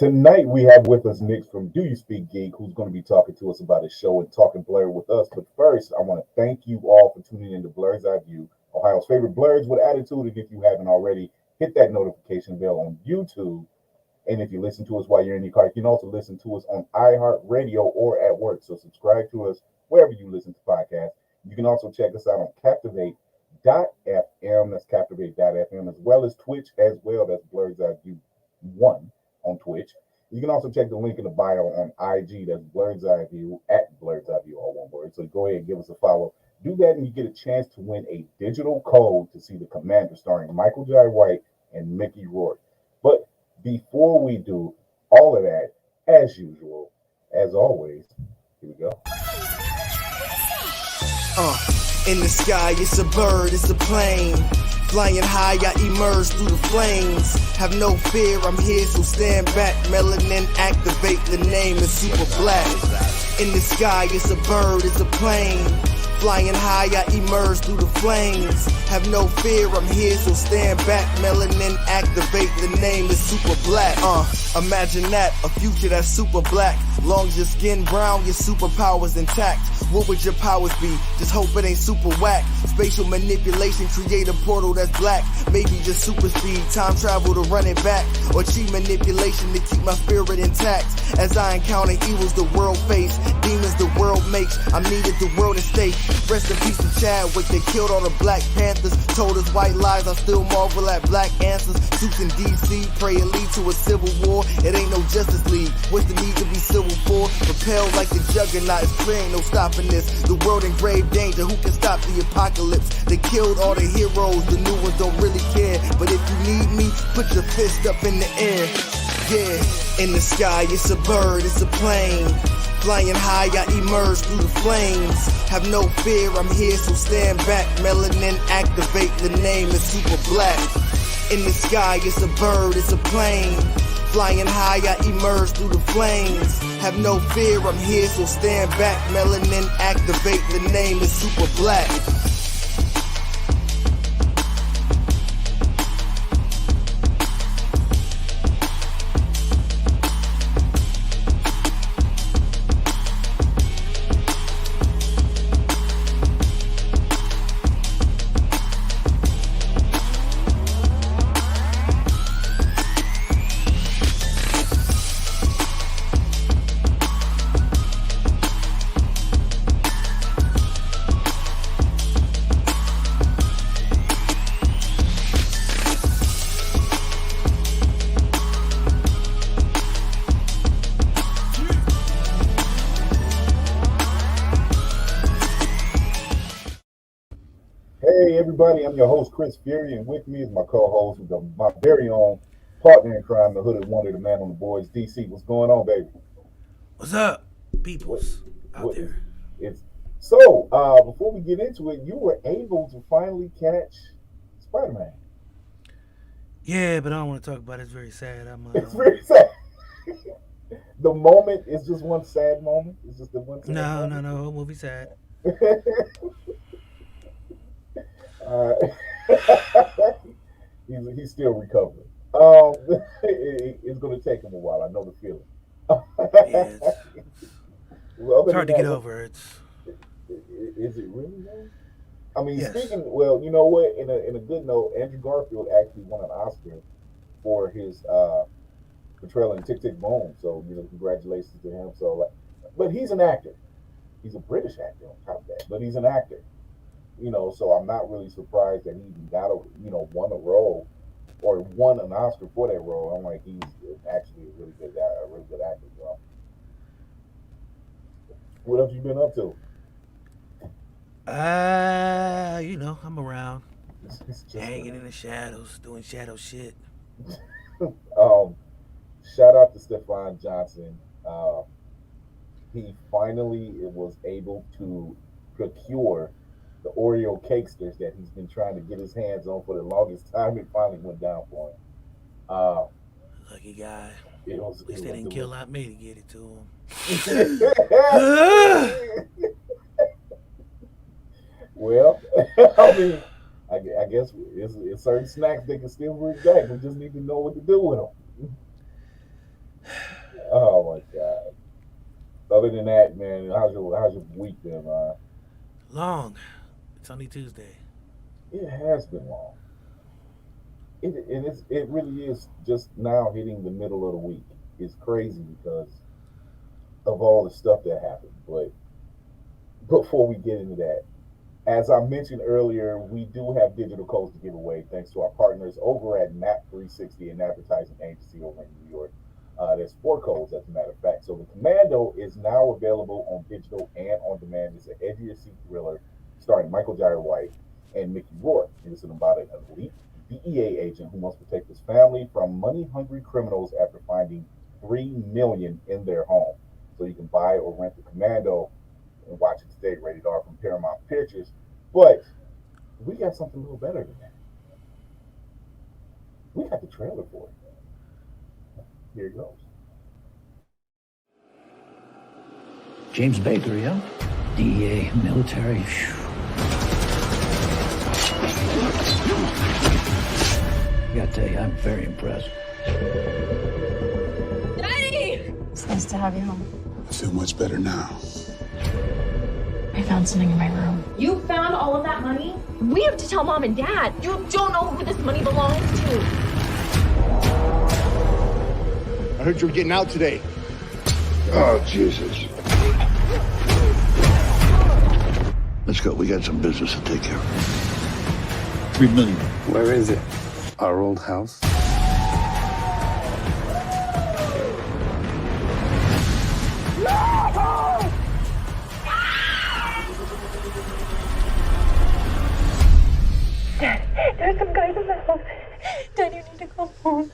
Tonight we have with us Nick from Do You Speak Geek, who's going to be talking to us about his show and talking Blerd with us. But first, I want to thank you all for tuning in to Blerd's Eye View, Ohio's favorite Blerds with attitude. And if you haven't already, hit that notification bell on YouTube. And if you listen to us while you're in your car, you can also listen to us on iHeartRadio or at work. So subscribe to us wherever you listen to podcasts. You can also check us out on Captivate.fm. That's Captivate.fm, as well as Twitch as well. That's Blerd's Eye View 1 on Twitch. You can also check the link in the bio on IG. That's Blerd's Eye View, at Blerd's Eye View, all one word. So go ahead and give us a follow. Do that and you get a chance to win a digital code to see The Commander starring Michael Jai White and Mickey Rourke. But before we do all of that, as usual, as always, here we go. In the sky, it's a bird, it's a plane. Flying high, I emerge through the flames. Have no fear, I'm here, so stand back. Melanin activate, the name is super black. In the sky, it's a bird, it's a plane. Flying high, I emerge through the flames. Have no fear, I'm here, so stand back. Melanin activate, the name is super black. Imagine that, a future that's super black. Long as your skin brown, your superpowers intact. What would your powers be? Just hope it ain't super whack. Spatial manipulation, create a portal that's black. Maybe just super speed, time travel to run it back. Or cheat manipulation to keep my spirit intact. As I encounter evils the world face, demons the world makes, I needed the world at stake. Rest in peace to Chadwick, they killed all the Black Panthers. Told us white lies, I still marvel at black answers. Suits in DC, pray it lead to a civil war. It ain't no Justice League, what's the need to be civil for? Propelled like the juggernaut, it's clear ain't no stopping this. The world in grave danger, who can stop the apocalypse? They killed all the heroes, the new ones don't really care. But if you need me, put your fist up in the air. Yeah, in the sky, it's a bird, it's a plane. Flying high, I emerge through the flames. Have no fear, I'm here, so stand back. Melanin activate, the name is super black. In the sky, it's a bird, it's a plane. Flying high, I emerge through the flames. Have no fear, I'm here, so stand back. Melanin activate, the name is super black. Hey everybody, I'm your host Chris Fury, and with me is my co-host, my very own partner in crime, the hooded wonder, the man on the boards, DC. What's going on, baby? What's up, What, peoples out what there? it's so before we get into it, you were able to finally catch Spider-Man. Yeah, but I don't want to talk about it. It's very sad. It's very sad. The moment is just one sad moment. It's just the one sad no, moment. whole movie sad. uh, he's still recovering. It's going to take him a while. I know the feeling. Yeah, Well, it's other hard to than get that, over. is it really though? I mean, Yes. speaking. Well, you know what? In a good note, Andrew Garfield actually won an Oscar for his portrayal in Tick Tick Boom. So congratulations to him. So, but he's an actor. He's a British actor on top of that, but he's an actor. So I'm not really surprised that he even got won a role or won an Oscar for that role. I'm like, he's actually a really good guy, a really good actor. So, what have you been up to? I'm around, It's just hanging in the shadows, doing shadow shit. um, shout out to Stefan Johnson. He finally was able to procure the Oreo cakesters that he's been trying to get his hands on for the longest time. It finally went down for him. Uh, Lucky guy. it was At least they didn't kill out me to get it to him. Well, I mean, I guess it's certain snacks they can still bring back. We just need to know what to do with them. Oh my god. Other than that, man, how's your week been, man? Long. It's only Tuesday. It has been long. It really is just now hitting the middle of the week. It's crazy because of all the stuff that happened. But before we get into that, as I mentioned earlier, we do have digital codes to give away thanks to our partners over at Map 360, an advertising agency over in New York. There's four codes, as a matter of fact. So the Commando is now available on digital and on demand. It's an edge of your seat thriller starring Michael Jai White and Mickey Rourke. It is about an elite DEA agent who must protect his family from money-hungry criminals after finding 3 million in their home. So you can buy or rent the Commando and watch it today, rated R from Paramount Pictures. But we got something a little better than that. We got the trailer for it. Here it goes. James Baker, yeah? DEA, military. Phew. I gotta tell you, I'm very impressed. Daddy! It's nice to have you home. I feel much better now. I found something in my room. You found all of that money? We have to tell mom and dad. You don't know who this money belongs to. I heard you were getting out today. Oh, Jesus. Let's go. We got some business to take care of. 3 million. Where is it? Our old house? There's some guys in the house. Dad, you need to go home.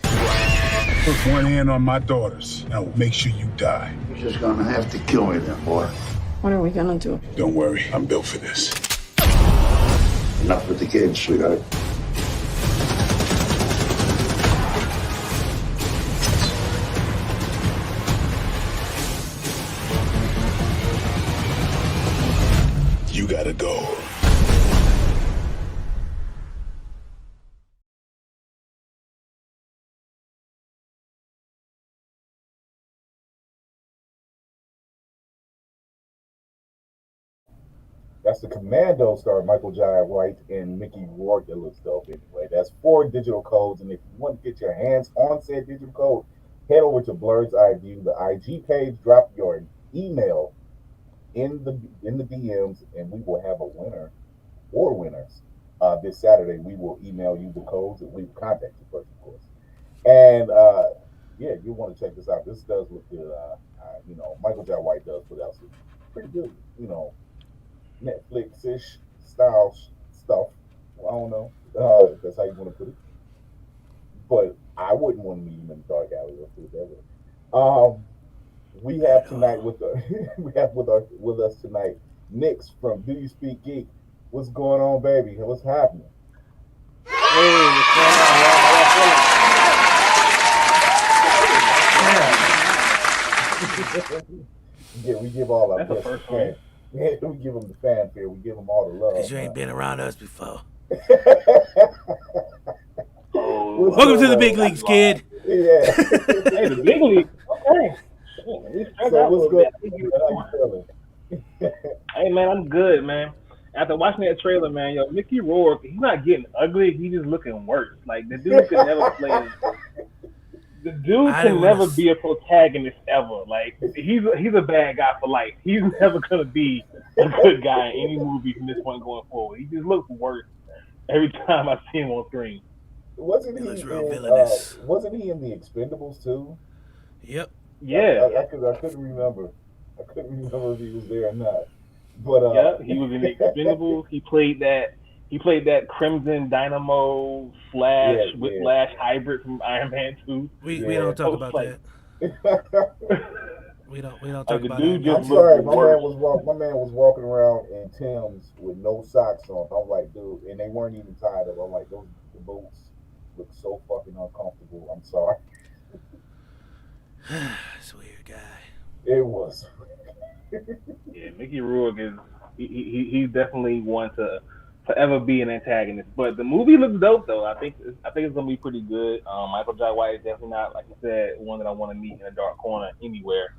Put one hand on my daughters, and I will make sure you die. You're just gonna have to kill me then, boy. What are we gonna do? Don't worry. I'm built for this. Enough with the kids, sweetheart. You gotta go. That's the Commando star Michael Jai White and Mickey Rourke. That looks dope anyway. That's four digital codes, and if you want to get your hands on said digital code, head over to Blerd's Eye View, the IG page. Drop your email in the DMs, and we will have a winner or winners this Saturday. We will email you the codes, and we will contact you first, of course. And yeah, you want to check this out. This does look good. Michael Jai White does put out some pretty good, Netflix-ish style stuff. Well, I don't know if that's how you want to put it, but I wouldn't want to meet him in the dark alley. Let's put it that way. We have tonight with us tonight, Nix from Do You Speak Geek. What's going on, baby? What's happening? Hey, what's going on, y'all? How y'all feeling? Yeah, we give all our That's the best first fan. Yeah, we give them the fanfare. We give them all the love. Because you ain't been around us before. Oh, Welcome to the big leagues, kid. Yeah. hey, the big league. Okay. We stretch So out a what's little good? bit. How you feeling? Hey, man, I'm good, man. After watching that trailer, man, Mickey Rourke, he's not getting ugly. He's just looking worse. Like, the dude could never play. The dude can never be a protagonist ever. Like, he's a bad guy for life. He's never gonna be a good guy in any movie from this point going forward. He just looks worse every time I see him on screen. Wasn't he? real villainous. Wasn't he in the Expendables too? Yep. Yeah. I couldn't remember. I couldn't remember if he was there or not. But yeah, he was in the Expendables. He played that Crimson Dynamo / Whiplash hybrid from Iron Man 2. We don't talk about that. We don't talk about that. I'm sorry, my man was walking around in Tim's with no socks on. I'm like, dude, and they weren't even tied up. I'm like, those boots look so fucking uncomfortable. I'm sorry. It's a weird guy. It was. Yeah, Mickey Rourke is he's definitely one to forever be an antagonist. But the movie looks dope though. I think it's gonna be pretty good. Michael Jai White is definitely not, like you said, one that I want to meet in a dark corner anywhere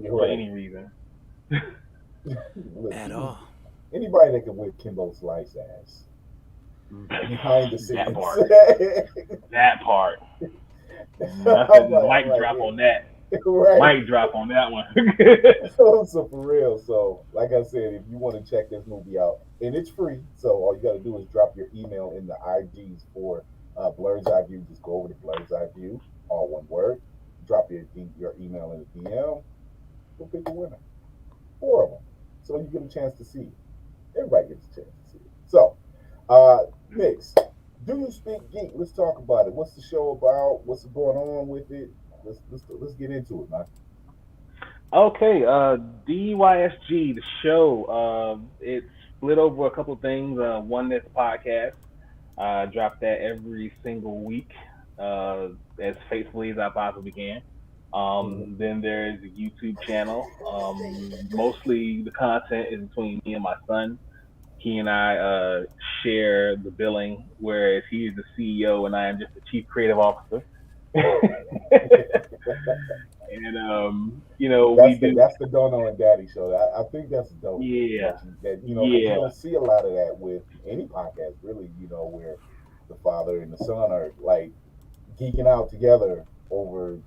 for any reason. Look, At all. Anybody that can whip Kimbo Slice ass behind the scenes. That part. Mic drop on that. Right. Mic drop on that one. So for real. So like I said, if you want to check this movie out, and it's free, so all you got to do is drop your email in the IGs for Blerd's Eye View. Just go over to Blerd's Eye View, all one word. Drop your email in the DM. Go pick the winner. 4 of them. So you get a chance to see it. Everybody gets a chance to see it. So, Mix, do you speak geek? Let's talk about it. What's the show about? What's going on with it? Let's get into it, man. Okay, DYSG, the show. It's split over a couple of things. One that's a podcast. Drop that every single week, as faithfully as I possibly can. Then there's a YouTube channel. Mostly the content is between me and my son. He and I share the billing, whereas he is the CEO and I am just the chief creative officer. And that's the Dono and Daddy show. I think that's dope. Yeah. You don't see a lot of that with any podcast, really. Where the father and the son are like geeking out together over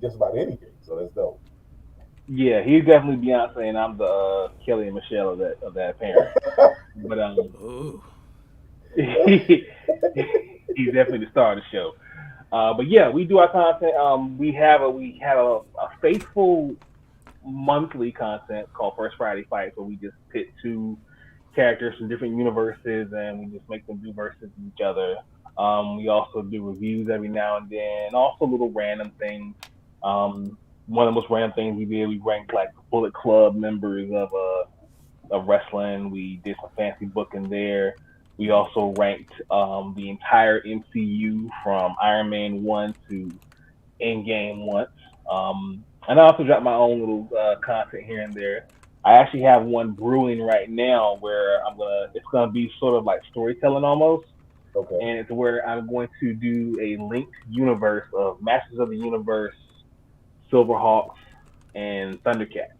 just about anything. So that's dope. Yeah, he's definitely Beyonce, and I'm the Kelly and Michelle of that parent. But he's definitely the star of the show. But yeah, we do our content. We have a faithful monthly content called First Friday Fights, where we just pit 2 characters from different universes and we just make them do verses with each other. We also do reviews every now and then, also little random things. One of the most random things we did, we ranked like Bullet Club members of wrestling. We did some fancy booking there. We also ranked the entire MCU from Iron Man 1 to Endgame once. And I also dropped my own little content here and there. I actually have one brewing right now where it's gonna be sort of like storytelling almost. Okay. And it's where I'm going to do a linked universe of Masters of the Universe, Silverhawks, and Thundercats.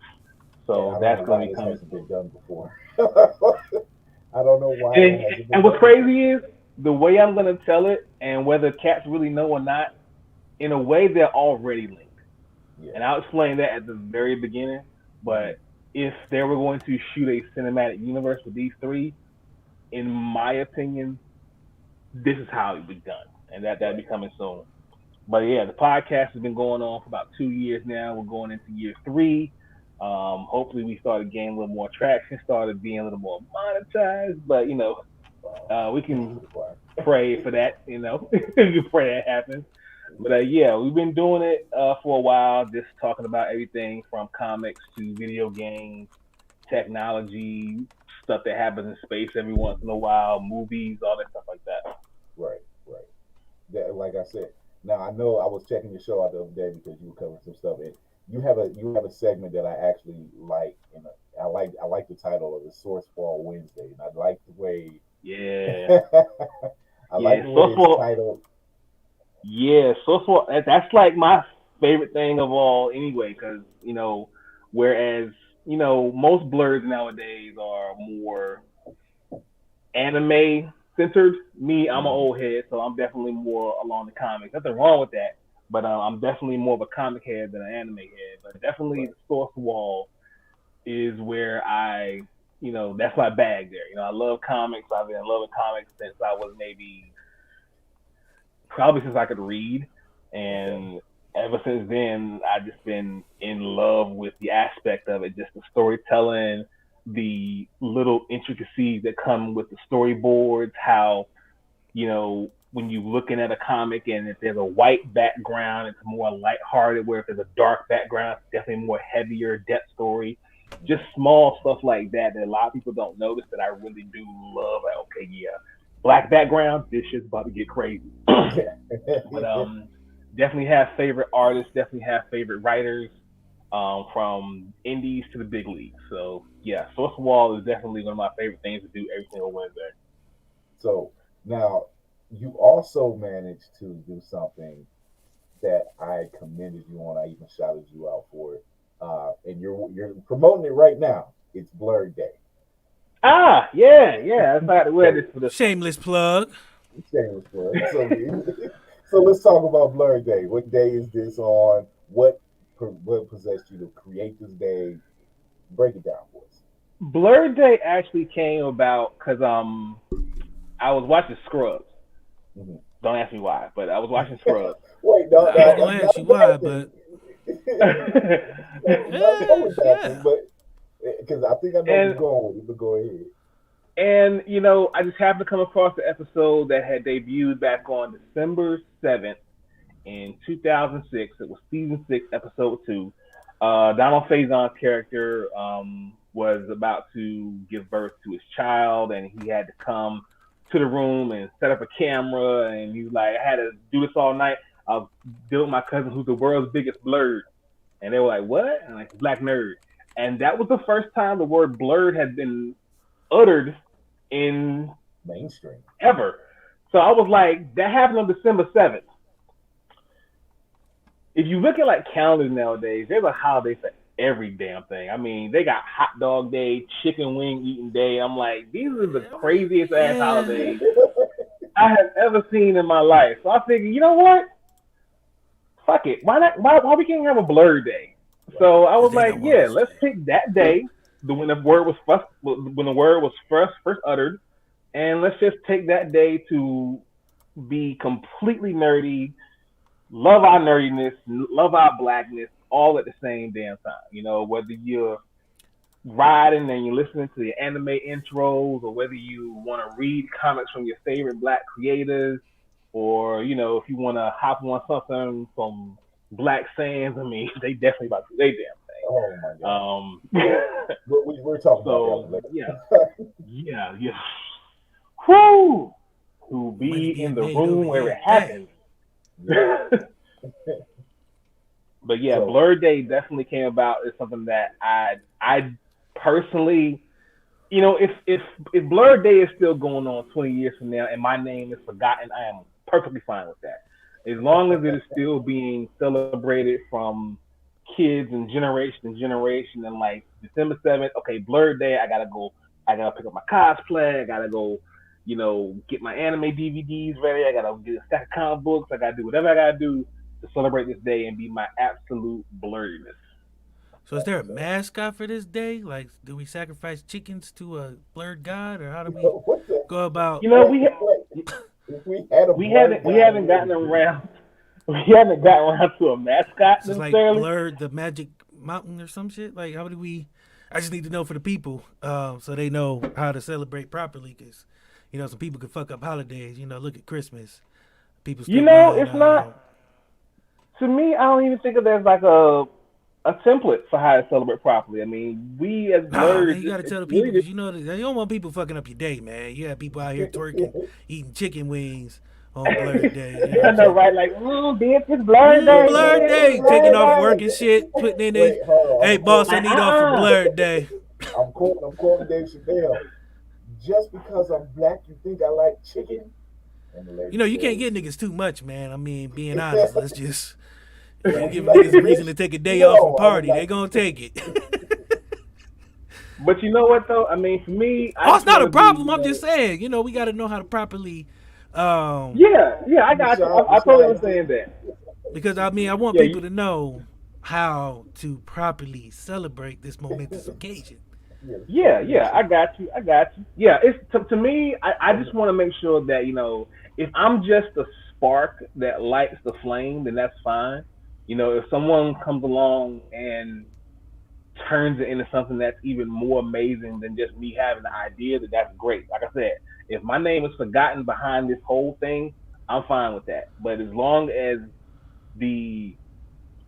So that's going to be coming. Hasn't been done before. I don't know why. And what's crazy is the way I'm going to tell it, and whether cats really know or not, in a way they're already linked. Yeah. And I'll explain that at the very beginning. But if they were going to shoot a cinematic universe with these 3, in my opinion, this is how it would be done, and that'll be coming soon. But yeah, the podcast has been going on for about 2 years now. We're going into year 3. Hopefully we started gaining a little more traction, started being a little more monetized, but we can pray for that, we can pray that happens. But yeah, we've been doing it for a while, just talking about everything from comics to video games, technology, stuff that happens in space every once in a while, movies, all that stuff like that. Right. That, like I said, now I know I was checking your show out the other day because you were covering some stuff, and you have a segment that I actually like, and I like the title of it, Source Fall Wednesday, and I like the way. Yeah. I like the way it's titled. Yeah, Source Fall. That's like my favorite thing of all, anyway, because whereas most Blerds nowadays are more anime centered. Me, I'm an old head, so I'm definitely more along the comics. Nothing wrong with that, but I'm definitely more of a comic head than an anime head. But definitely the Source Wall is where that's my bag there. I love comics. I've been loving comics since I was probably since I could read, and ever since then, I've just been in love with the aspect of it, just the storytelling, the little intricacies that come with the storyboards, how, when you're looking at a comic and if there's a white background, it's more lighthearted, where if there's a dark background, it's definitely more heavier depth story. Just small stuff like that a lot of people don't notice that I really do love. Okay, yeah, black background, this shit's about to get crazy. But definitely have favorite artists, definitely have favorite writers, from indies to the big leagues. So yeah, Source Wall is definitely one of my favorite things to do every single Wednesday. So now you also managed to do something that I commended you on. I even shouted you out for it. And you're promoting it right now. It's Blerd Day. Ah, yeah. That's not where this for this. Shameless plug. Shameless plug. So let's talk about Blerd Day. What day is this on? What possessed you to create this day? Break it down for us. Blerd Day actually came about because I was watching Scrubs. Mm-hmm. Don't ask me why, but I was watching Scrubs. Wait, no, I was gonna ask you why, but but because I think I know where you're going with it, but go ahead. And I just happened to come across the episode that had debuted back on December 7th in 2006. It was season 6, episode 2. Donald Faison's character was about to give birth to his child, and he had to come to the room and set up a camera, and he was like, I had to do this all night. I was dealing with my cousin who's the world's biggest blerd. And they were like, what? And I'm like, black nerd. And that was the first time the word blerd had been uttered in mainstream ever. So I was like, that happened on December 7th. If you look at like calendars nowadays, there's a holiday for every damn thing. I mean, they got hot dog day, chicken wing eating day. I'm like, these are the craziest ass holidays I have ever seen in my life. So I figured, you know what? Fuck it. Why not? Why we can't have a Blerd Day? So I was like, yeah, let's pick that day when the word was first uttered, and let's just take that day to be completely nerdy, love our nerdiness, love our blackness, all at the same damn time. Whether you're riding and you're listening to the anime intros, or whether you want to read comics from your favorite black creators, or if you want to hop on something from Black Sands, I mean, they definitely about to do their damn thing. Oh my god. We're talking about that later. Yeah. Whoo! To be in the room where it happens. But yeah, Blerd Day definitely came about as something that I personally, if Blerd Day is still going on 20 years from now and my name is forgotten, I am perfectly fine with that. As long as it is still being celebrated from kids and generation, and like December 7th, okay, Blerd Day, I gotta pick up my cosplay, I gotta go, get my anime DVDs ready, I gotta get a stack of comic books, I gotta do whatever I gotta do to celebrate this day and be my absolute blerdness. So is there a mascot for this day? Like, do we sacrifice chickens to a blerd god, or how do we go about? We haven't gotten around to a mascot. It's like Blerd the Magic Mountain or some shit. Like, how do we? I just need to know for the people, so they know how to celebrate properly. Because some people could fuck up holidays. Look at Christmas. People. It's not. To me, I don't even think of it as like a template for how to celebrate properly. I mean, we as blerds, you got to tell the people, because you don't want people fucking up your day, man. You have people out here twerking, eating chicken wings on Blerd Day. I know, right? Like, bitch, it's Blerd Day. Blerd Day. Taking off work and shit, putting in there. Hey, boss, I need off for Blerd Day. I'm quoting Dave Chappelle. Just because I'm black, you think I like chicken? You can't get niggas too much, man. I mean, being honest, let's just give niggas a reason to take a day off and party. They gonna take it. But you know what, though? I mean, for me... it's not a problem. I'm just saying, we got to know how to properly... I got you. I totally understand that. Because, I mean, I want people to know how to properly celebrate this momentous occasion. Yeah, I got you. Yeah, it's to me, I just want to make sure that, if I'm just a spark that lights the flame, then that's fine. If someone comes along and turns it into something that's even more amazing than just me having the idea, that's great. Like I said, if my name is forgotten behind this whole thing, I'm fine with that. But as long as the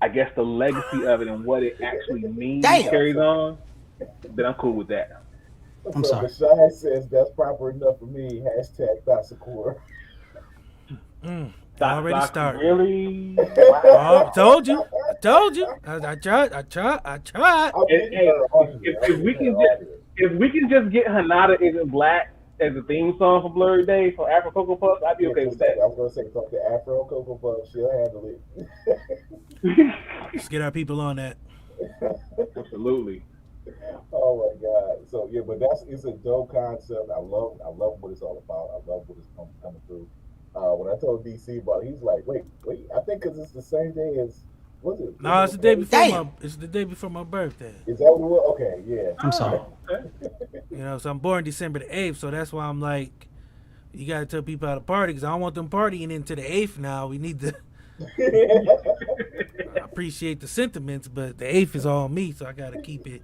legacy of it and what it actually means carries on, then I'm cool with that. I'm sorry. Bashai says that's proper enough for me. # Thasakura. Already started. Really? Wow. I told you. I tried. If we can just get Hanada Isn't Black as a theme song for Blerd Day for Afro Cocoa Puffs, I'd be okay with that. I was gonna say talk to Afro Cocoa Puff. She'll handle it. Let's get our people on that. Absolutely. Oh my God! So yeah, but it's a dope concept. I love what it's all about. I love what it's coming through. When I told DC about it, he's like, wait, I think because it's the same day as was it? No, it's the day before it's the day before my birthday. Is that what it was? Okay, yeah. I'm sorry. You know, so I'm born December the 8th, so that's why I'm like, you gotta tell people how to party because I don't want them partying into the 8th now. We need to. I appreciate the sentiments, but the 8th is all me, so I gotta keep it.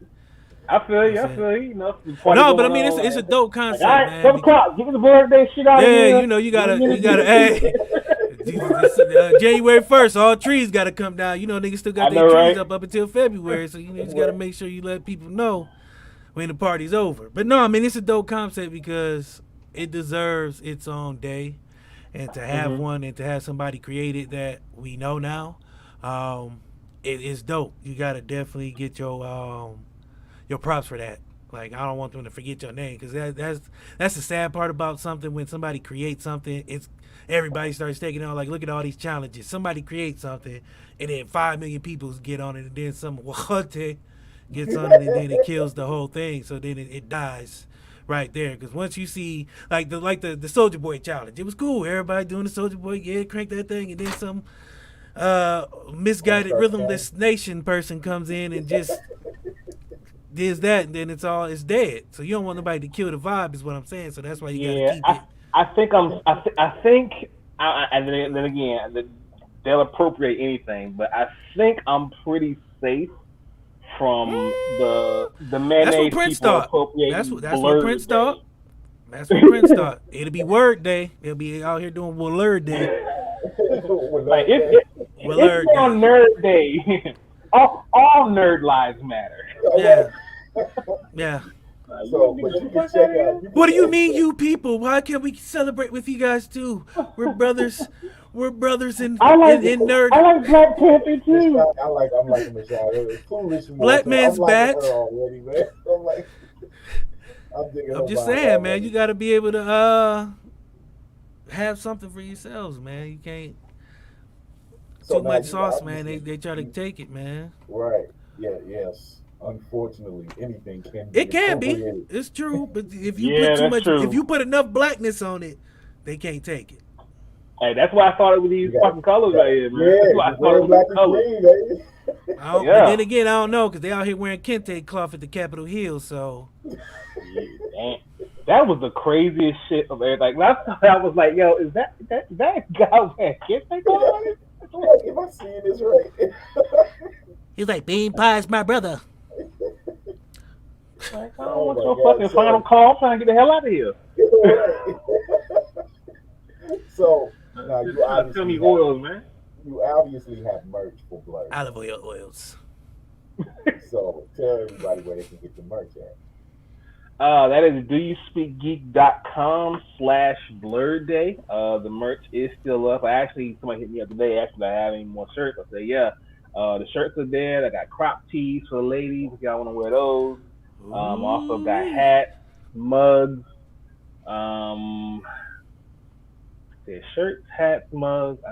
I feel you. You know, no, but I mean, it's a dope concept, all right, man. 7 o'clock. Give me the Blerd Day shit out of here. Yeah, you know, you gotta. Hey, January 1st, all trees gotta come down. You know, niggas still got their trees up until February, so you just gotta make sure you let people know when the party's over. But no, I mean, it's a dope concept because it deserves its own day, and to have one and to have somebody create it that we know now, it is dope. You gotta definitely get your props for that. Like, I don't want them to forget your name because that's the sad part about something. When somebody creates something, it's everybody starts taking it on. Like, look at all these challenges. Somebody creates something, and then 5 million people get on it, and then some wahate gets on it, and then it kills the whole thing. So then it dies right there. Because once you see like the Soldier Boy challenge, it was cool. Everybody doing the Soldier Boy, crank that thing, and then some misguided rhythmless nation person comes in and just does that, and then it's dead. So you don't want nobody to kill the vibe, is what I'm saying. So that's why you gotta keep it. I think, and then again, they'll appropriate anything, but I think I'm pretty safe from the mayonnaise people appropriating. That's what Prince thought. That's what Prince thought. It'll be Word Day. They'll be out here doing Blerd Day. Like it's on Nerd Day. all nerd lives matter. Yeah. So, but you can check out. What do you mean, you people? Why can't we celebrate with you guys too? We're brothers. We're brothers in nerd. I like Black Panther too. I'm like Michelle. Black man's back. Already, man. I'm just saying, man. You got to be able to have something for yourselves, man. You can't too much sauce, man. They try to take it, man. Right. Yeah. Yes. Unfortunately, anything can be. It can be. It's true, but if you put too much, if you put enough blackness on it, they can't take it. Hey, that's why I started with these fucking colors right here, man. That's why I started with these colors. But then again, I don't know because they out here wearing kente cloth at the Capitol Hill, so. That was the craziest shit of everything. Last time I was like, "Yo, is that guy wearing kente cloth on it?" Am I seeing this right? He's like, "Bean Pie is my brother." Like, I don't want your fucking final call. I'm trying to get the hell out of here. So now you obviously tell me oils, man. You obviously have merch for Blerd. Olive oils. So tell everybody where they can get the merch at. That is doyouspeakgeek.com/Blerd Day. The merch is still up. Somebody hit me up today asking if I have any more shirts. I said, yeah. The shirts are there. I got crop tees for the ladies if y'all want to wear those. Also got hats, mugs. There's shirts, hats, mugs.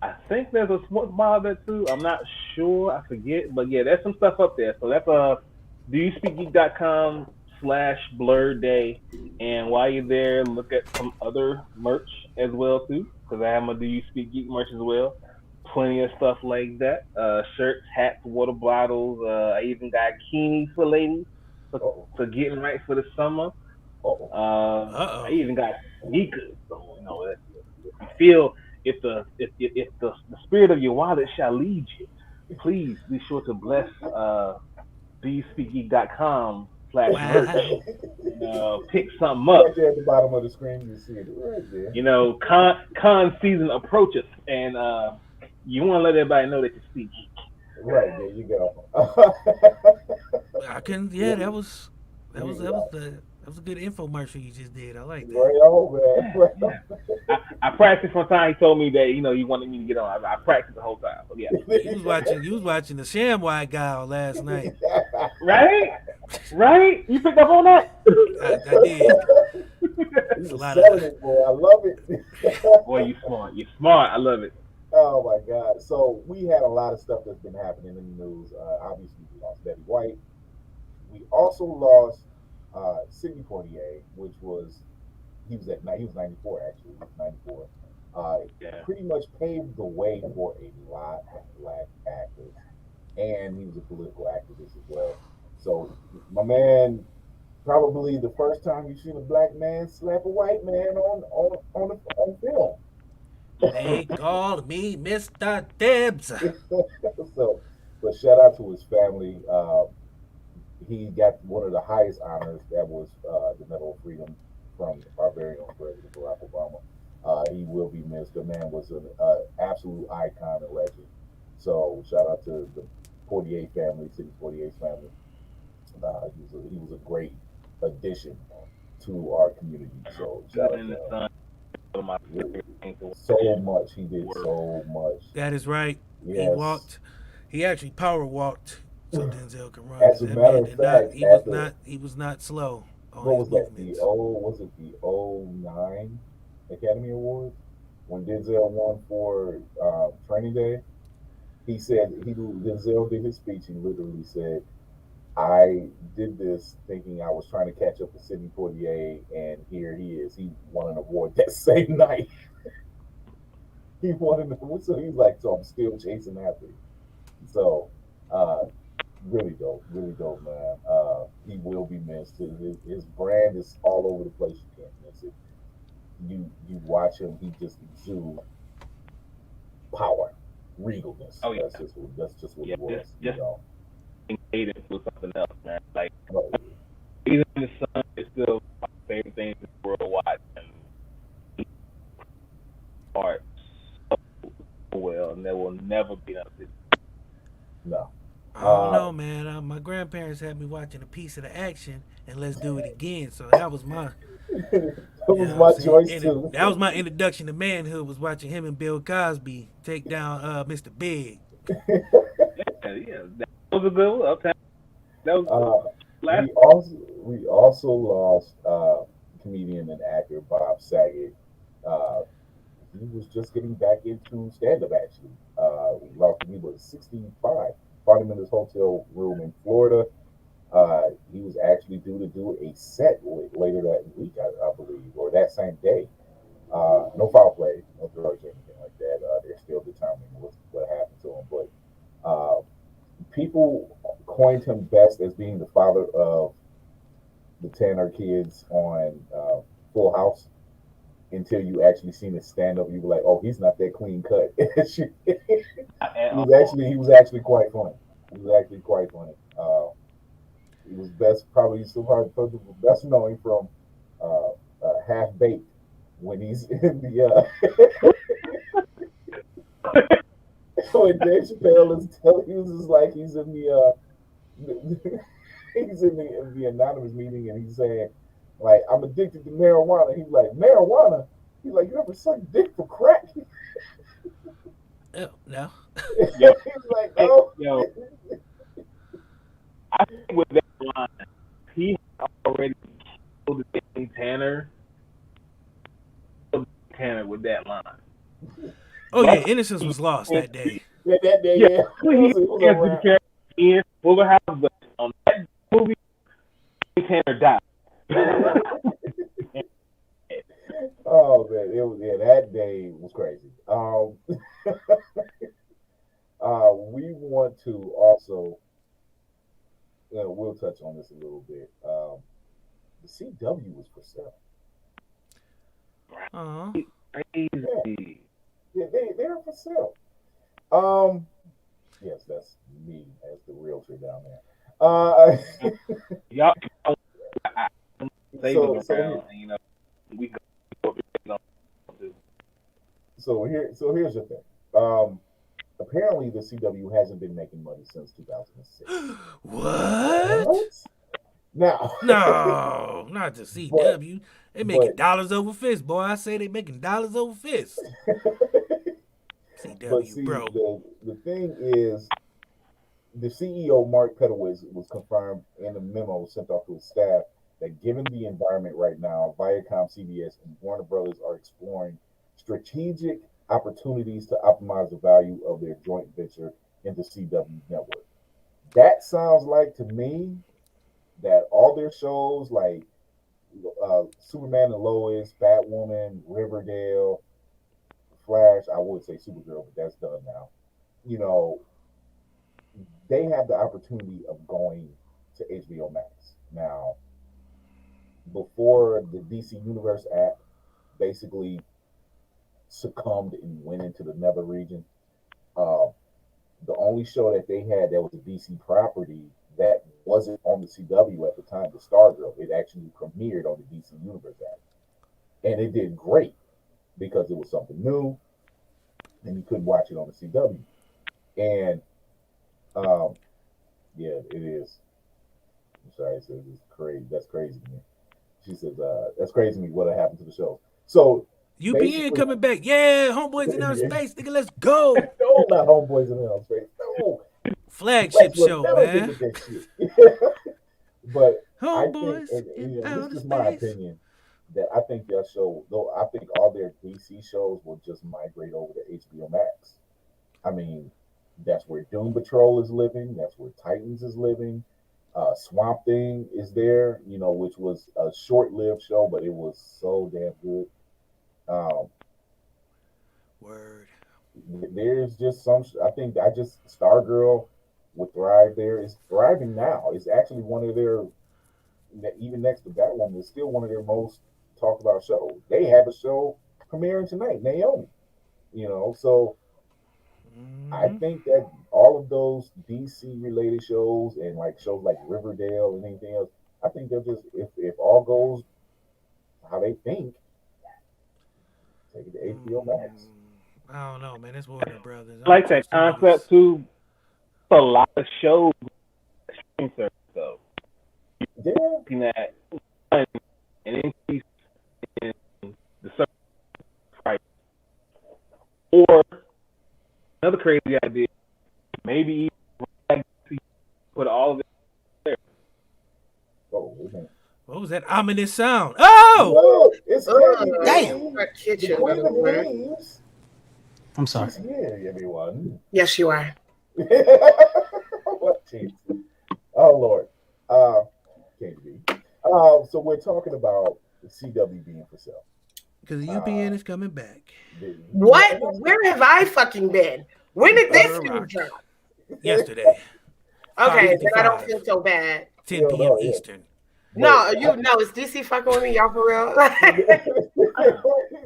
I think there's a sports bar there too. I'm not sure. I forget. But yeah, there's some stuff up there. So that's doyouspeakgeek.com/Blerd Day. And while you're there, look at some other merch as well too, because I have my Do You Speak Geek merch as well. Plenty of stuff like that. Shirts, hats, water bottles. I even got bikinis for ladies for getting right for the summer. I even got sneakers. So if you feel if the spirit of your wallet shall lead you, please be sure to bless doyouspeakgeek.com/merch. Pick something up. Right there at the bottom of the screen, you see it right there. Con season approaches, and you want to let everybody know that you speak geek. Right, there you go. I can. Yeah, that was a good infomercial you just did. I like that. Right on, man. I practiced one time. He told me that you wanted me to get on. I practiced the whole time. So yeah. You was watching the ShamWide guy last night. Right? Right? You picked up on that? I did. He's a a lot selling of it, boy. I love it. Boy, you smart. You smart. I love it. Oh my God! So we had a lot of stuff that's been happening in the news. Obviously, we lost Betty White. We also lost Sidney Poitier, which was he was 94 actually. He was 94. Yeah. Pretty much paved the way for a lot of black actors, and he was a political activist as well. So my man, probably the first time you've seen a black man slap a white man on film. They call me Mr. Dibs. So, but shout out to his family. He got one of the highest honors. That was the Medal of Freedom from our very own President Barack Obama. He will be missed. The man was an absolute icon and legend. So shout out to the Portier family, Sidney Portier's family. He was a great addition to our community. So shout out to him. So much he did. So much. That is right. Yes. He actually power walked so Denzel can run. As a That matter man of did fact, he was not slow on what his was that? movements. Was it the '09 Academy Awards when Denzel won for Training Day? He said Denzel did his speech. He literally said, "I did this thinking I was trying to catch up to Sidney Poitier, and here he is. He won an award that same night. He won an award, so he's like, so I'm still chasing after him. So, really dope, man. He will be missed. His brand is all over the place. You can't miss it. You watch him. He just exudes power, regalness. Oh, yeah. That's just what Yeah, he was. just- you know. Aiden was something else, man. Like, Oh, even the sun is still my favorite things in the world watching art so well, and there will never be nothing. no. I don't know, man. My grandparents had me watching a piece of the action and Let's Do It Again. So that was my That was my choice too. that was my introduction to manhood. Was watching him and Bill Cosby take down Mr. Big. Yeah, that was a good one. Uptown. That was last. We also lost comedian and actor Bob Saget. He was just getting back into stand up actually. We lost him. He was 65. Found him in his hotel room in Florida. He was actually due to do a set later that week, I believe, or that same day. No foul play, no drugs or anything like that. They're still determining what happened to him. But people coined him best as being the father of the Tanner kids on Full House. Until you actually seen his stand up, you were like, "Oh, he's not that clean cut." He was actually quite funny. He was actually quite funny. He was probably best known from Half Baked when he's in the when Dave Chappelle is telling he was just like he's in the he's in the anonymous meeting and he's saying like I'm addicted to marijuana. He's like marijuana. He's like you ever suck dick for crack? Oh, no. Yo, he's like no. yo, I think with that line, he already killed Tanner with that line. Oh yeah, innocence was lost that day. Yeah, that day, yeah. He in Fuller House, but on that movie, Tanner died. Oh man, that day was crazy. We want to also, we'll touch on this a little bit. The CW was for sale. Crazy. Yeah, they're for sale. Yes, that's me as the realtor down there. Y'all, we go. So here's the thing. Apparently the CW hasn't been making money since 2006. What? Now, no, not the CW. They making dollars over fists, boy. I say they making dollars over fists. CW, but see, bro. The thing is, the CEO, Mark Pedowitz, was confirmed in a memo sent off to his staff that given the environment right now, Viacom, CBS, and Warner Brothers are exploring strategic opportunities to optimize the value of their joint venture in the CW network. That sounds like to me that all their shows like Superman and Lois, Batwoman, Riverdale, Flash, I would say Supergirl, but that's done now. You know, they have the opportunity of going to HBO Max. Now, before the DC Universe app basically succumbed and went into the nether region, the only show that they had that was a DC property that wasn't on the CW at the time, the Stargirl, it actually premiered on the DC Universe app. And it did great because it was something new and you couldn't watch it on the CW. And yeah, it is. I'm sorry, it says it's crazy. That's crazy to me. She says, that's crazy to me what happened to the show. So UPN coming back. Yeah, Homeboys in Outer Space. Nigga, let's go. No, not Homeboys in Outer Space. No. Flagship show, man. But Homeboys I think, and Outer this is Space. my opinion, that I think that show, though I think all their DC shows will just migrate over to HBO Max. I mean, that's where Doom Patrol is living. That's where Titans is living. Swamp Thing is there, you know, which was a short-lived show, but it was so damn good. Word. There's just some. I think Stargirl would thrive there. It's thriving now. It's actually one of their, even next to Batwoman, it's still one of their most talked about shows. They have a show premiering tonight, Naomi. You know, so I think that all of those DC related shows and like shows like Riverdale and anything else, I think they'll just if all goes how they think, take it to HBO Max. I don't know, man. It's Warner Brothers. I like that concept too. A lot of shows streaming service though. Yeah. Looking at an increase in the service price, or another crazy idea, maybe put all of it there. Oh, what was that ominous sound? Oh! It's Damn. I'm sorry. She's here, everyone. Yes, you are. What? Oh Lord. Can't be. So we're talking about the CW being for sale. Because the UPN is coming back. What? Where have I fucking been? When did this news drop? Yesterday. Okay, then I don't feel so bad. 10 p.m. Eastern. No, is DC fucking with me, y'all, for real?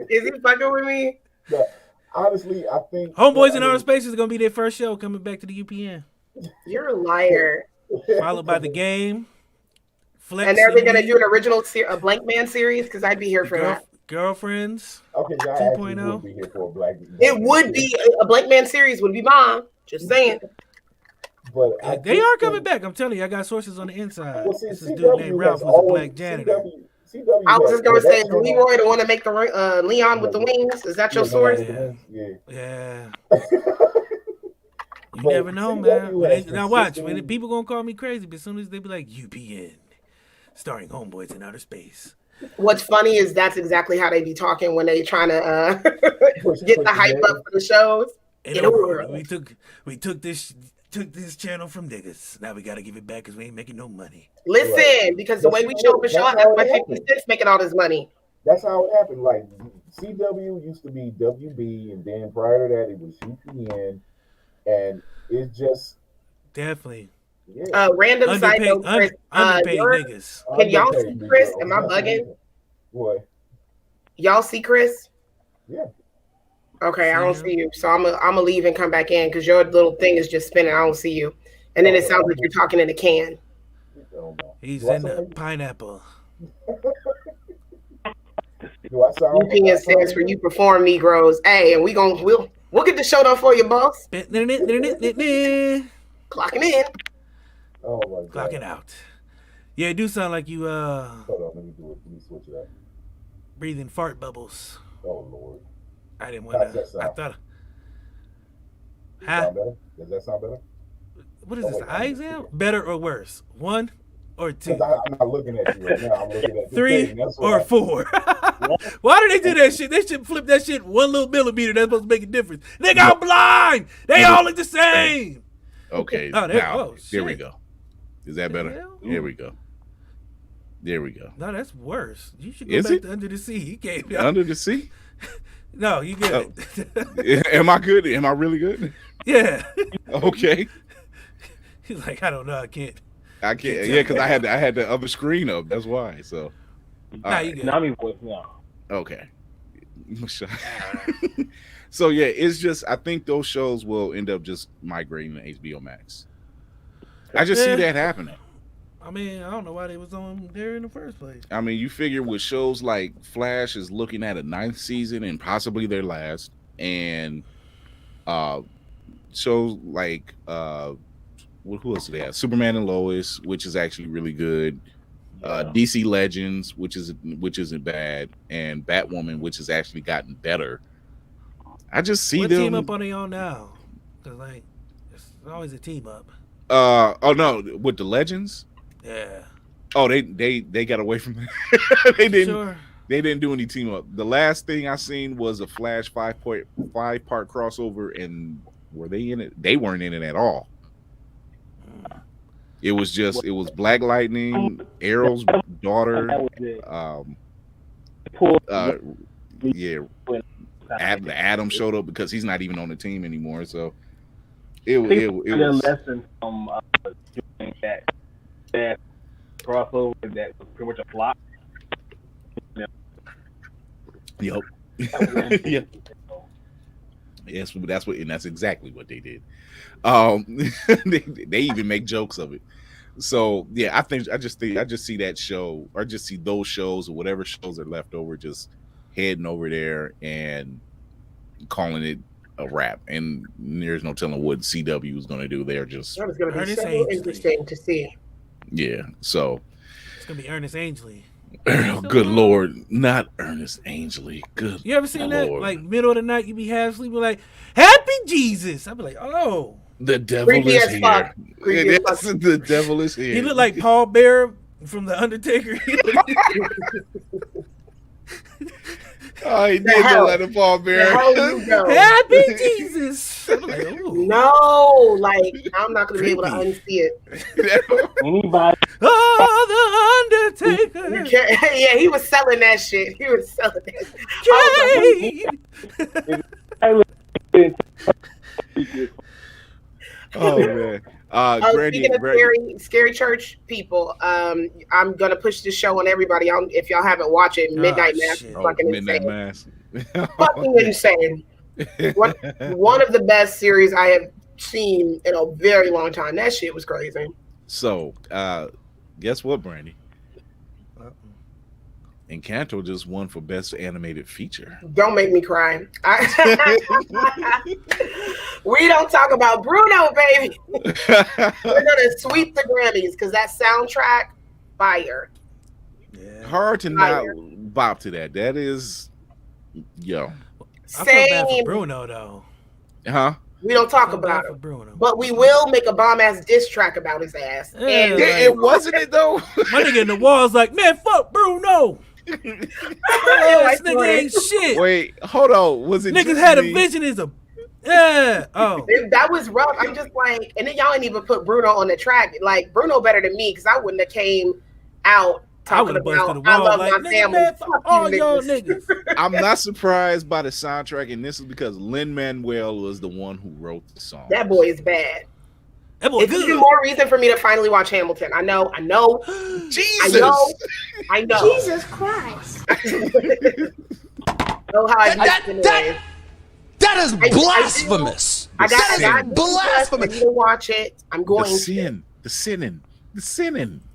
Is he fucking with me? No, honestly, I think Homeboys in Outer Space is gonna be their first show coming back to the UPN. You're a liar. Followed by The Game. Flex And they're gonna do an original a Blank Man series because I'd be here for that. Girlfriends. Okay, 2.0. Would be here for a black. It would be a Blank Man series. Would be mine. Just saying. But they are coming back. I'm telling you, I got sources on the inside. Well, see, this is dude named Ralph who's a black janitor. I was just gonna say, Leroy, the one to make the Leon with the wings. Is that your source? Yeah. You never know, man. Now watch. When people gonna call me crazy, but as soon as they be like UPN, starring Homeboys in Outer Space. What's funny is that's exactly how they be talking when they trying to get the hype up for the shows. We took this channel from niggas. Now we gotta give it back because we ain't making no money. Listen, because the way we show up and show up, that's why 50 Cent's making all this money. That's how it happened. Like CW used to be WB, and then prior to that it was UPN, and it's just definitely. Yeah. Random side note, Chris. Underpaid niggas. Can y'all see Chris? Am I bugging? What? Y'all see Chris? Yeah. Okay, I don't see you, so I'm gonna leave and come back in because your little thing is just spinning. I don't see you, and then it sounds like you're talking in a can. He's in the pineapple. UPN stands for you perform Negroes. Hey, and we'll get the show done for you, boss. Clocking in. Oh my God. Clocking out. Yeah, it do sound like you Hold on, let me switch it up. Breathing fart bubbles. Oh Lord. I didn't want to. I thought. Huh? Does that sound better? What is this? Eye exam? Better or worse? 1 or 2? I'm not looking at you right now. I'm looking at 3 or 4? Why do they do that shit? They should flip that shit 1 little millimeter. That's supposed to make a difference. They got blind. They all look the same. Okay. Oh, there we go. Is that better? Here we go. There we go. No, that's worse. You should go back to Under the Sea. You can't. Under the Sea? No, you good. Am I good? Am I really good? Yeah. Okay. He's like, I don't know. I can't. Yeah, because I had the other screen up. That's why. So. Nah, you good. Now I'm voice now. Okay. So yeah, it's just I think those shows will end up just migrating to HBO Max. I just see that happening. I mean, I don't know why they was on there in the first place. I mean, you figure with shows like Flash is looking at a 9th season and possibly their last, and shows like who else do they have? Superman and Lois, which is actually really good. DC Legends, which isn't bad, and Batwoman, which has actually gotten better. I just see what them. What team up are they on now? Because like it's always a team up. Oh no, with the Legends. Yeah. Oh, they got away from that. They didn't. Sure. They didn't do any team up. The last thing I seen was a Flash 5-part crossover, and were they in it? They weren't in it at all. It was Black Lightning, Arrow's daughter. Adam showed up because he's not even on the team anymore. So it was lesson from doing that crossover that was pretty much a flop. Yep. Yeah. Yes, that's exactly what they did. They even make jokes of it. So yeah, I just see that show, or just see those shows or whatever shows are left over, just heading over there and calling it a wrap. And there's no telling what CW is going to do. They're just that was going to be so interesting to see. Yeah, so it's going to be Ernest Angley. Good Lord, not Ernest Angley. Good. You ever seen that? Like middle of the night, you be half sleeping, like Happy Jesus. I'd be like, oh, the devil is here. The devil is here. He looked like Paul Bearer from The Undertaker. Oh, he did look like Paul Bearer. Happy Jesus. Like, no, like I'm not gonna be able to unsee it. Anybody? Oh, the Undertaker. Yeah, he was selling that shit. He was selling that. Oh man. Speaking of scary church people, I'm gonna push this show on everybody. If y'all haven't watched it, Midnight Mass is fucking Midnight insane. Mass. Fucking insane. One of the best series I have seen in a very long time. That shit was crazy. So, guess what, Brandy? Encanto just won for Best Animated Feature. Don't make me cry. We don't talk about Bruno, baby. We're gonna sweep the Grammys because that soundtrack, fire. Yeah. Hard to not bop to that. That is, yo. I feel bad for Bruno though. Huh? We don't talk about it, but we will make a bomb ass diss track about his ass. Yeah, and it wasn't it though. My nigga in the walls like, man, fuck Bruno. This nigga ain't shit. Wait, hold on. Was it niggas had a vision as a oh that was rough. I'm just like, and then y'all ain't even put Bruno on the track. Like Bruno better than me because I wouldn't have came out talking about I love my family. Man, fuck all y'all niggas. I'm not surprised by the soundtrack, and this is because Lin-Manuel was the one who wrote the song. That boy is bad. That boy it's good. even more reason for me to finally watch Hamilton. I know. Jesus. I know. Jesus Christ. Know how that is blasphemous. I blasphemous. To watch it. I'm going the sinning.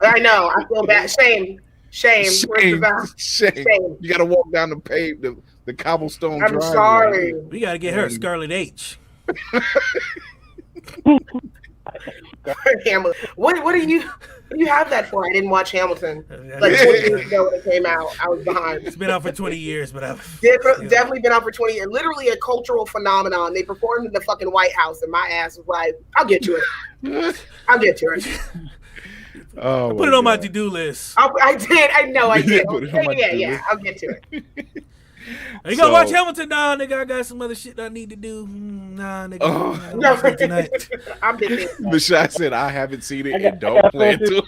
I know. I feel bad. Shame. Shame. You got to walk down the cobblestone I'm driveway. Sorry. We got to get her Scarlet H. Hamilton. What do you have that for? I didn't watch Hamilton. Like 20 years ago when it came out, I was behind. It's been out for 20 years, but I've definitely been out for 20 years. Literally a cultural phenomenon. They performed in the fucking White House, and my ass was like, "I'll get to it. I'll get to it." Oh, put it on my to-do list. I did. I know. I did. Yeah. I'll get to it. You gonna watch Hamilton? Nah, nigga, I got some other shit I need to do. Nah, nigga. No, tonight. I'm busy. Michelle said, I haven't seen it and don't plan to.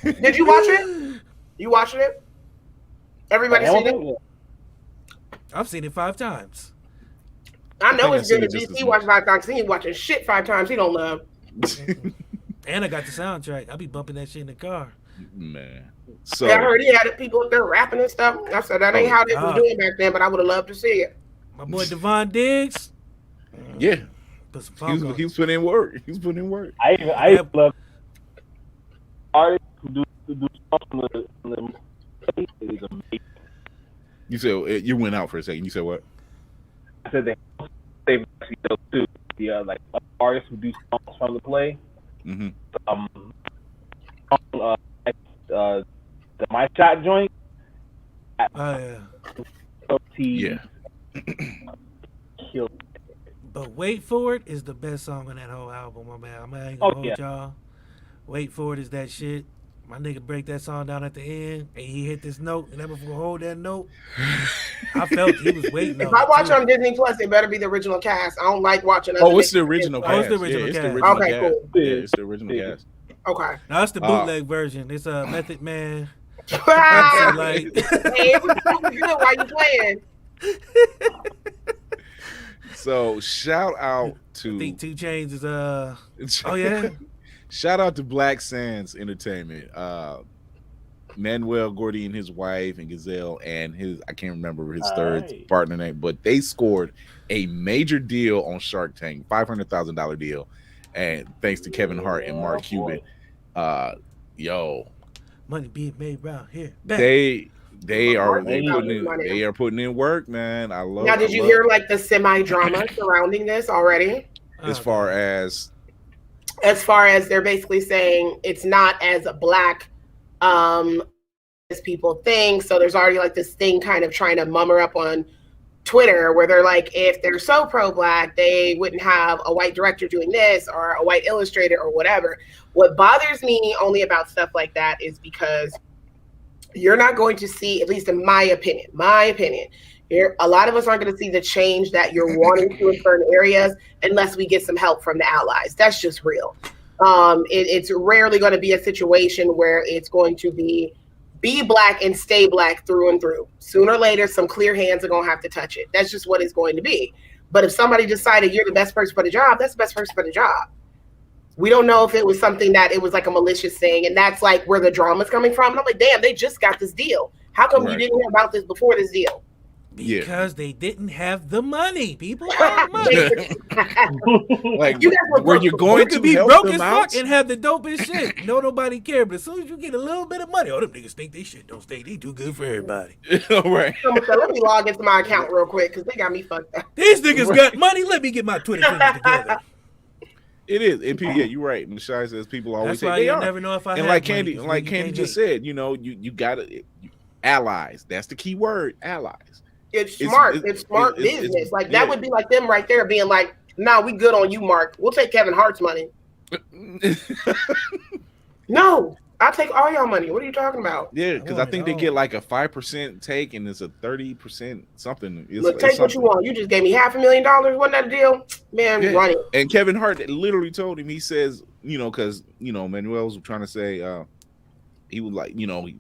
Did you watch it? You watching it? Everybody seen it? I've seen it 5 times. I know it's good. He watched 5 times. He ain't watching shit 5 times. He don't love. And I got the soundtrack. I be bumping that shit in the car. Man. So I heard he had people up there rapping and stuff. I said that ain't how they was doing back then, but I would have loved to see it. My boy Devon Diggs. Yeah. He was putting in work. He was putting in work. I love artists who do songs on the is amazing. You said you went out for a second. You said what? I said they too. The like artists who do songs from the play. Mm-hmm. The My Shot joint. Oh yeah. Killed. But Wait For It is the best song on that whole album, my man. I ain't gonna hold y'all. Wait For It is that shit. My nigga break that song down at the end, and he hit this note, and that before hold that note, I felt he was waiting. If I watch on Disney Plus, it better be the original cast. I don't like watching. It's the original cast. It's the original cast. Okay, cast. cool. Yeah, it's the original cast. Okay. No, it's the bootleg version. It's a Method Man. Like, hey, it was good while you playing. So shout out to I think 2 Chainz is oh yeah. Shout out to Black Sands Entertainment. Manuel Gordy and his wife and Gazelle and his I can't remember his third partner name, but they scored a major deal on Shark Tank, $500,000 deal. And thanks to Kevin Hart and Mark Cuban. Money being made around here. They are putting in work, man. I love. Now, did you hear like the semi-drama surrounding this already? As far as they're basically saying it's not as black as people think. So there's already like this thing kind of trying to mummer up on Twitter where they're like, if they're so pro-black, they wouldn't have a white director doing this or a white illustrator or whatever. What bothers me only about stuff like that is because you're not going to see, at least in my opinion, a lot of us aren't going to see the change that you're wanting to in certain areas unless we get some help from the allies. That's just real. It's rarely going to be a situation where it's going to be black and stay black through and through. Sooner or later, some clear hands are going to have to touch it. That's just what it's going to be. But if somebody decided you're the best person for the job, that's the best person for the job. We don't know if it was something that it was like a malicious thing, and that's like where the drama's coming from. And I'm like, damn, they just got this deal. How come you didn't hear about this before this deal? Because they didn't have the money, people. Like, were you going to be help broke them as out? fuck and have the dopest shit? Nobody care. But as soon as you get a little bit of money, them niggas think they shit don't stay. They too good for everybody. All right. So let me log into my account real quick because they got me fucked up. These niggas got money. Let me get my Twitter fingers together. It is, and yeah, you're right. Michelle says people always say they are. Never know if I and have like money, Candy just said, you gotta allies. That's the key word, allies. It's smart. It's smart business. That would be like them right there being like, "Nah, we good on you, Mark. We'll take Kevin Hart's money." No, I'll take all y'all money. What are you talking about? Yeah, because I think they get like a 5% take, and it's a 30% something. Look, take what you want. You just gave me $500,000. Wasn't that a deal, man? Yeah. Run it. And Kevin Hart literally told him. He says, because Manuel was trying to say, he was like,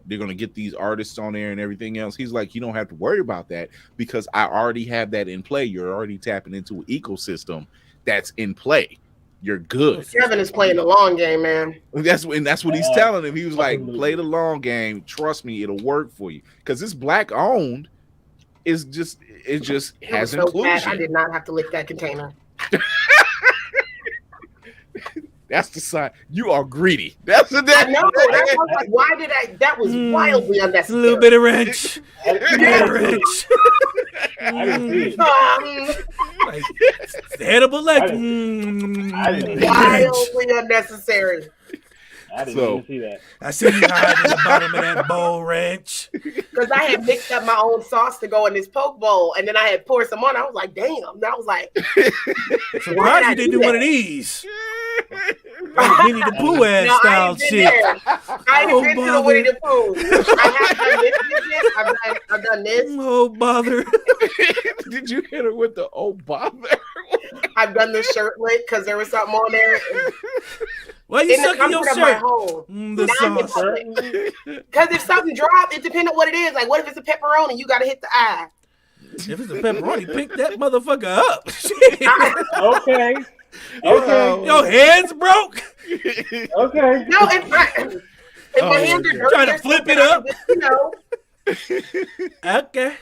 they're gonna get these artists on there and everything else. He's like, you don't have to worry about that because I already have that in play. You're already tapping into an ecosystem that's in play. You're good. Kevin is playing the long game, man. That's what he's telling him. He was like, play the long game. Trust me, it'll work for you. Because it's black owned. It just has inclusion. I did not have to lick that container. That's the sign. You are greedy. That's the I know. That was like, why did I? That was wildly unnecessary. A little bit of wrench. Like Hannibal Lecter. Wildly unnecessary. I didn't even see that. I see you hiding in the bottom of that bowl ranch. Because I had mixed up my own sauce to go in this poke bowl, and then I had poured some on. I was like, damn. And I was like, surprised you didn't do one of these. Winnie the Pooh ass style shit. I ain't been to the Winnie the Pooh. I have done this. I've done this. Oh, bother. Did you hit her with the oh bother? I've done the shirtlet because there was something on there. Why you sucking your shirt? The sauce. Because if something dropped, it depends on what it is. Like, what if it's a pepperoni? You got to hit the eye. If it's a pepperoni, pick that motherfucker up. Okay. Okay. Your hands broke? Okay. No, if my hands are dirty, trying to flip it up? You know. Okay.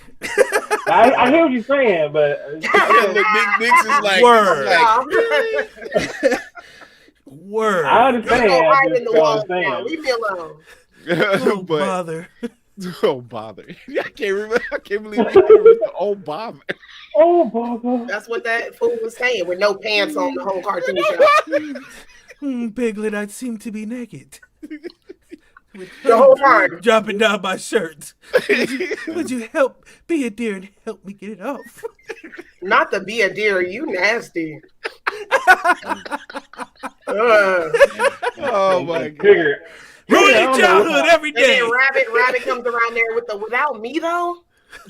I hear what you're saying, but Nix is like, word. Word. I understand. Go hide in the wall now. Leave me alone. Oh, bother. Oh, bother. I can't remember. I can't believe you remember the oh, bother. Oh, bother. That's what that fool was saying with no pants on the whole cartoon show. Piglet, I seem to be naked. The whole time. Dropping down my shirt. Would you help be a dear and help me get it off? Not to be a deer, you nasty. Oh my god. Ruin your childhood every day. And then Rabbit comes around there with the without me though.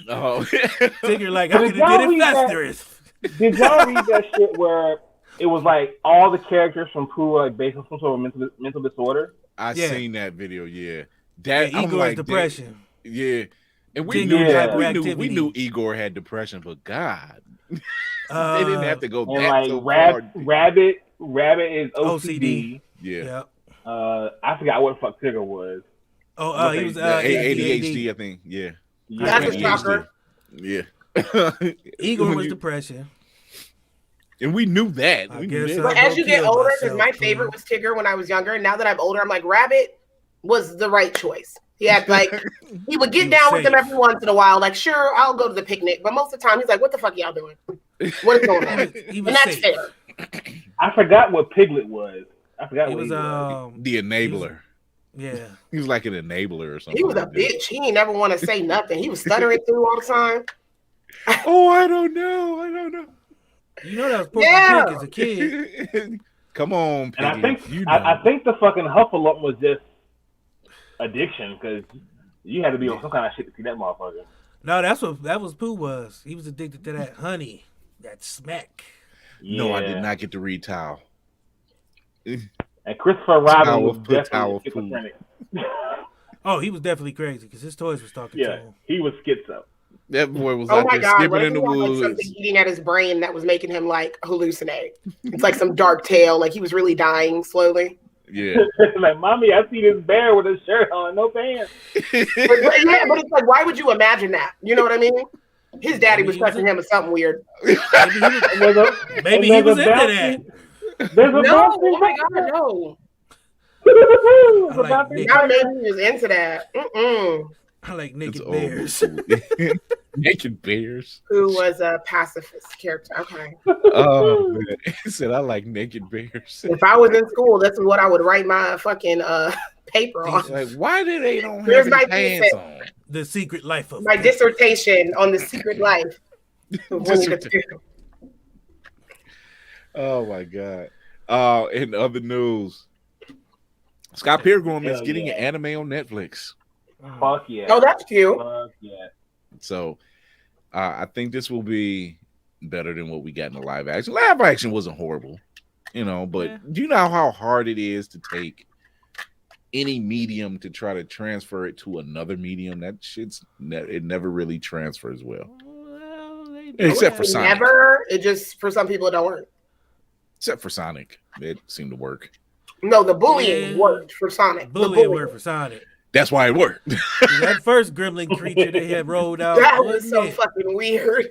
Oh, figure like I could have did it faster. Did y'all read that shit where it was like all the characters from Pooh like based on some sort of mental disorder? I seen that video. Yeah, that Igor's like, depression. Yeah, and we Igor knew that. hyperactivity. We knew Igor had depression, but God, they didn't have to go And that like so hard. Rabbit is OCD. Yeah. I forgot what the fuck Tigger was. Oh, he was ADHD, I think. Yeah. That's a shocker. Yeah. Igor was depression. And we knew that. I We guess knew so. that. But as you get older, because myself, my favorite was Tigger when I was younger, and now that I'm older, I'm like Rabbit was the right choice. He had like he would get down with them every once in a while. Like, sure, I'll go to the picnic, but most of the time he's like, "What the fuck y'all doing? What is going on?" And that's fair. I forgot what Piglet was. I forgot He what was the enabler. Yeah. He was like an enabler or something. He was a like that. bitch. He didn't ever want to say nothing. He was stuttering through all the time. Oh, I don't know. You know that was Porky Pig as a kid. Come on, Piggy. And I think you know. I think the fucking Hufflepuff was just addiction because you had to be on some kind of shit to see that motherfucker. No, that was Pooh was. He was addicted to that honey, that smack. No, I did not get to read Towel. And Christopher Robin was Put definitely Towel schizophrenic. Oh, he was definitely crazy because his toys was talking to him. He was schizo. That boy was Oh out my there god! skipping What if in the he had, like, woods. something eating at his brain that was making him like hallucinate? It's like some dark tale. Like he was really dying slowly. Yeah. Like, mommy, I see this bear with a shirt on, no pants. But it's like, why would you imagine that? You know what I mean? His daddy was touching him with something weird. Maybe he was into that. There's a No, oh my god, no. I like Not maybe he was into that. I like naked bears. Naked bears. Who was a pacifist character? Okay. Oh man, he said I like naked bears. If I was in school, that's what I would write my fucking paper on. Like, why do they don't Here's have my any pants thesis. on? The secret life of My dissertation on the secret life of Winnie the Pooh. Oh my god. In other news, Scott Pilgrim is getting an anime on Netflix. Fuck yeah. Oh, that's cute. Fuck yeah. So I think this will be better than what we got in the live action. Live action wasn't horrible, but do you know how hard it is to take any medium to try to transfer it to another medium? That shit's it never really transfers well. Except for Sonic. Never. It just, for some people, it don't work. Except for Sonic. It seemed to work. No, the bullying worked for Sonic. Bullying worked for Sonic. That's why it worked. That first gremlin creature they had rolled out. That was so fucking weird.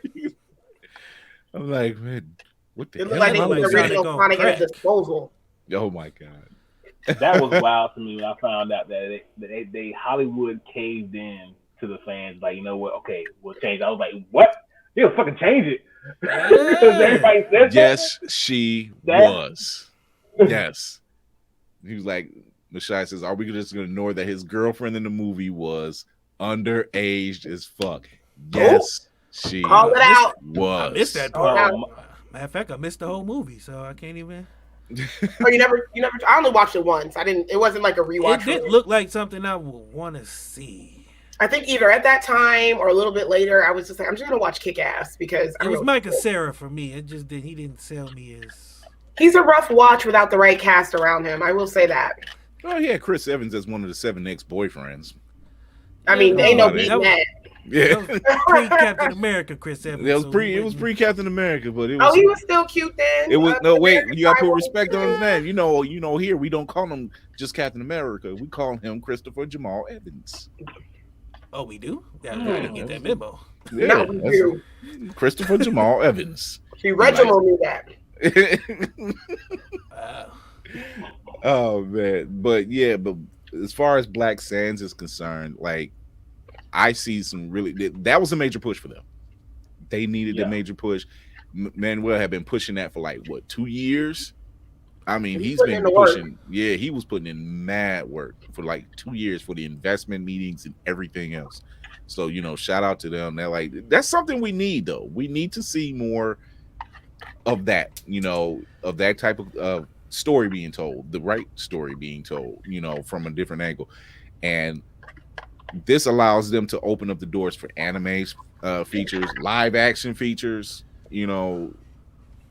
I'm like, man, what the It hell? looked like they put the original Sonic at his disposal. Oh my god. That was wild to me when I found out that they Hollywood caved in to the fans. Like, you know what? Okay, we'll change. I was like, what? He'll fucking change it. Because everybody says that. Yes, she was. Yes. He was like, Mashai says, are we just going to ignore that his girlfriend in the movie was underaged as fuck? Yes, she Call it out. was. I missed that part. Matter of fact, I missed the whole movie, so I can't even. Oh, you never. I only watched it once. I didn't. It wasn't like a rewatch. It didn't look like something I would want to see. I think either at that time or a little bit later, I was just like, I'm just gonna watch Kick-Ass because it was Micah Cera for me. It just did. He didn't sell me as. He's a rough watch without the right cast around him. I will say that. Oh yeah, Chris Evans as one of the 7 ex-boyfriends. I mean, they ain't no beating that. Yeah, pre-Captain America, Chris Evans. It was pre-Captain America, but it was. Oh, he was still cute then. It was no wait. You got to put respect on his name. You know. Here we don't call him just Captain America. We call him Christopher Jamal Evans. Oh, we do. Yeah, I didn't get that memo. Yeah, no, we do. Christopher Jamal Evans. He Reginald knew that. Oh man, but as far as Black Sands is concerned, like I see some that was a major push for them. They needed a major push. Manuel had been pushing that for like 2 years. I mean, he's been pushing. Yeah, he was putting in mad work for like 2 years for the investment meetings and everything else. So shout out to them. They're like, that's something we need though. We need to see more of that. Of that type of story being told, the right story being told. From a different angle, and this allows them to open up the doors for anime features, live action features.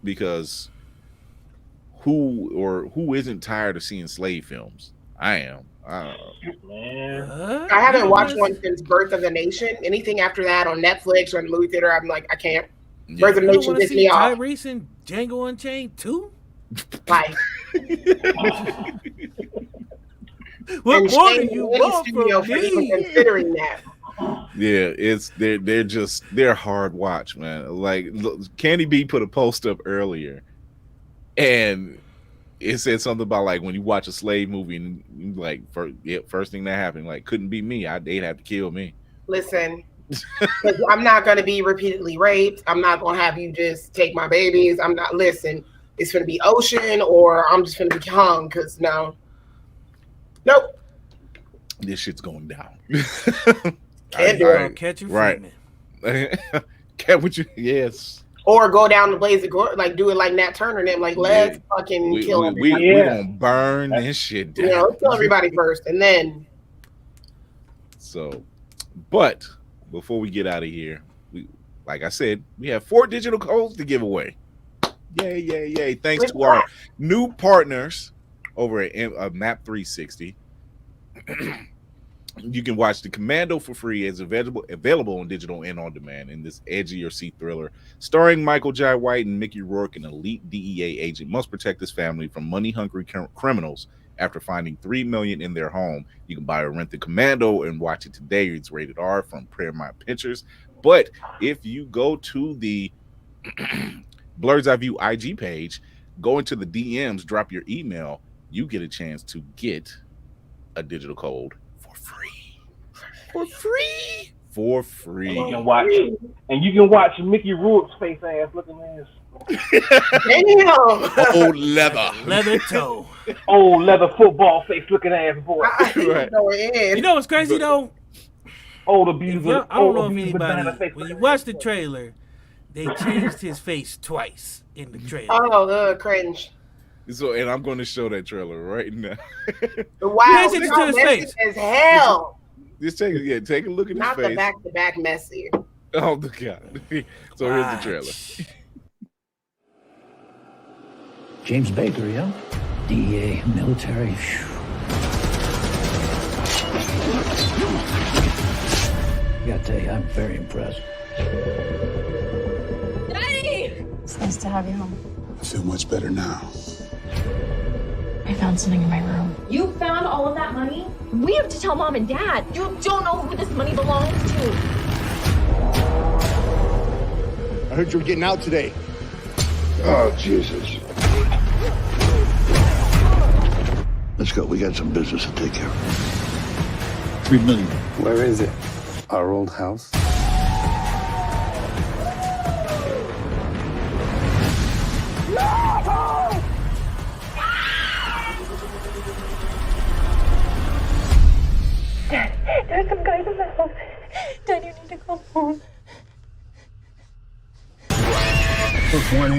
Because. Who isn't tired of seeing slave films? I am. I haven't watched one since Birth of the Nation. Anything after that on Netflix or in the movie theater, I'm like, I can't. Yeah. Birth of the Nation gets me off. Tyrese and Django Unchained too? Like, what more do you want from me? Even considering that. Yeah, they're hard watch, man. Like Candy B put a post up earlier. And it said something about like when you watch a slave movie and you like first thing that happened, like couldn't be me. They'd have to kill me. Listen, I'm not going to be repeatedly raped. I'm not going to have you just take my babies. I'm not. Listen, it's going to be Ocean or I'm just going to be hung because nope. This shit's going down. Can't do it. Catch you right. Can't with you? Yes. Or go down the blaze of glory, like do it like Nat Turner and them, like let's fucking kill everybody. We're gonna burn this shit down. Let's kill everybody first, and then. So, but before we get out of here, like I said, we have 4 digital codes to give away. Yay! Thanks to our new partners over at Map 360. You can watch The Commando for free. It's available on digital and on demand in this edge-of-your-seat thriller starring Michael Jai White and Mickey Rourke. An elite DEA agent must protect his family from money-hungry criminals after finding $3 million in their home. You can buy or rent The Commando and watch it today. It's rated R from Paramount Pictures. But if you go to the Blerd's Eye View IG page, go into the DMs, drop your email, you get a chance to get a digital code for free. You can watch Mickey Rourke's face ass looking ass. Damn. Old leather toe. Old leather football face looking ass boy. Right. You know what's crazy though? Old abuser. I don't know if anybody, when you watch the trailer, they changed his face twice in the trailer. Oh, cringe. So, and I'm going to show that trailer right now. Wow, to his face as hell. Just take a look at Not his face. the back-to-back messy. Oh the God! So here's the trailer. James Baker, yeah? DEA, military. I gotta tell you, I'm very impressed. Daddy! It's nice to have you home. I feel much better now. I found something in my room. You found all of that money? We have to tell Mom and Dad. You don't know who this money belongs to. I heard you were getting out today. Oh, Jesus. Let's go. We got some business to take care of. $3 million. Where is it? Our old house?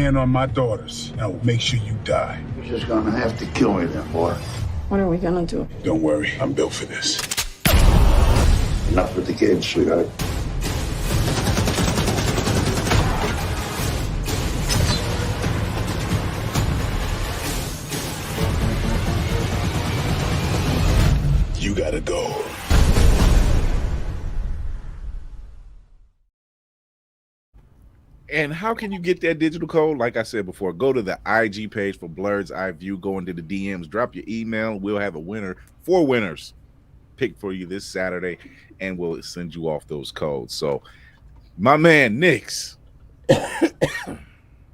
hand on my daughters, and I will make sure you die. You're just gonna have to kill me then, boy. What are we gonna do? Don't worry, I'm built for this. Enough with the kids, sweetheart. You gotta go. And how can you get that digital code? Like I said before, go to the IG page for Blerd's Eye View. Go into the DMs, drop your email. We'll have a winner, 4 winners picked for you this Saturday, and we'll send you off those codes. So, my man, Nix.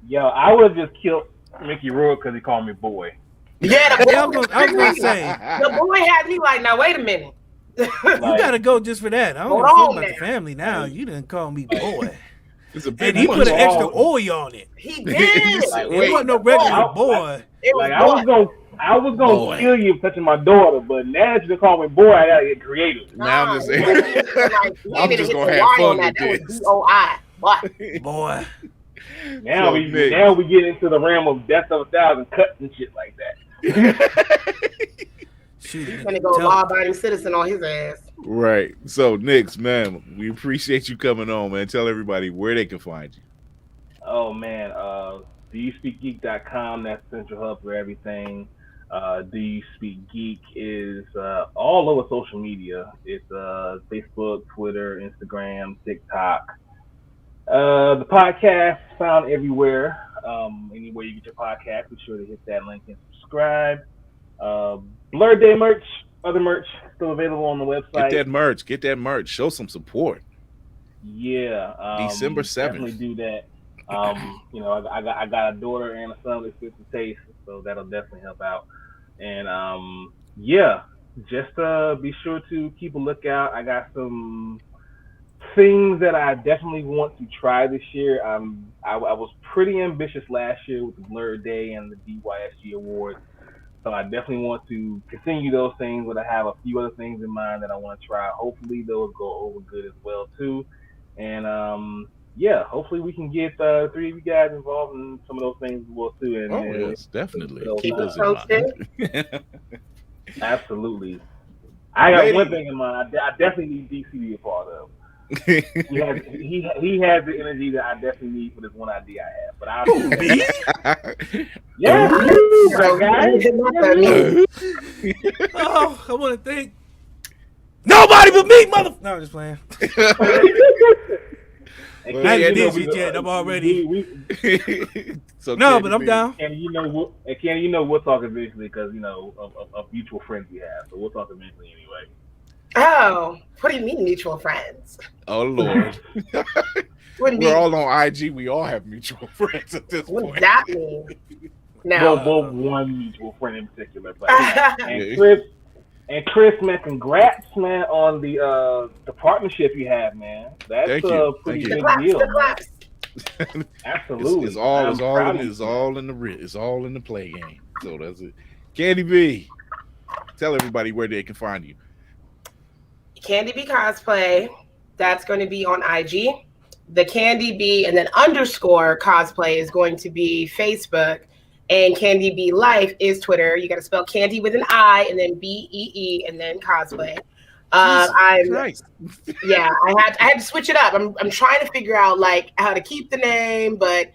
Yo, I would have just killed Mickey Rourke because he called me boy. Yeah, the boy, I was gonna say, the boy had me like, now wait a minute. you gotta go just for that. I don't Hold give a fuck on about the now. family now. You didn't call me boy. It's a big And he one. put an extra oil on it. He did. Like, It wasn't no regular boy. It was Like I was gonna Boy. kill you for touching my daughter, but now that you call me boy, I gotta get creative. Now I'm just saying, I'm just gonna have fun with That was this. B-O-I. What? Boy. Now So, we Nick. now we get into the realm of death of 1,000 cuts and shit like that. Shoot, He's gonna go law-abiding citizen on his ass. Right. So, Nix, man, we appreciate you coming on, man. Tell everybody where they can find you. Oh man, doyouspeakgeek.com, that's central hub for everything. Do You Speak Geek is all over social media. It's Facebook, Twitter, Instagram, TikTok. The podcast is found everywhere. Anywhere you get your podcast, be sure to hit that link and subscribe. Blerd Day merch, other merch still available on the website. Get that merch. Show some support. Yeah. December 7th. Definitely do that. You know, I got a daughter and a son that fits the taste, so that'll definitely help out. And yeah, just be sure to keep a lookout. I got some things that I definitely want to try this year. I was pretty ambitious last year with the Blerd Day and the DYSG Awards, so I definitely want to continue those things. But I have a few other things in mind that I want to try. Hopefully those go over good as well too. And yeah, hopefully we can get 3 of you guys involved in some of those things as well too. And Yes, definitely. so, Keep us in mind. Absolutely. I got one thing in mind. I definitely need DC to be a part of. He has the energy that I definitely need for this one idea I have. But I'll yeah, Oh, I want to thank nobody but me, mother. No, I'm just playing. I ain't did shit yet. I'm already. So no, but I'm down. And you know what? Kenny, you know we'll talk eventually because you know of mutual friends we have. So we'll talk eventually anyway. Oh, what do you mean mutual friends? Oh Lord. We're all on IG. We all have mutual friends at this point. What does that mean? No. Well, one mutual friend in particular. But and Chris, man, congrats, man, on the partnership you have, man. That's a pretty big deal. Absolutely. It's all in the play game. So that's it. Candy B, tell everybody where they can find you. Candy B Cosplay, that's going to be on IG. The Candy B and then _cosplay is going to be Facebook. And Candy B Life is Twitter. You got to spell Candy with an I and then BEE and then cosplay. Yeah, I had to switch it up. I'm trying to figure out like how to keep the name, but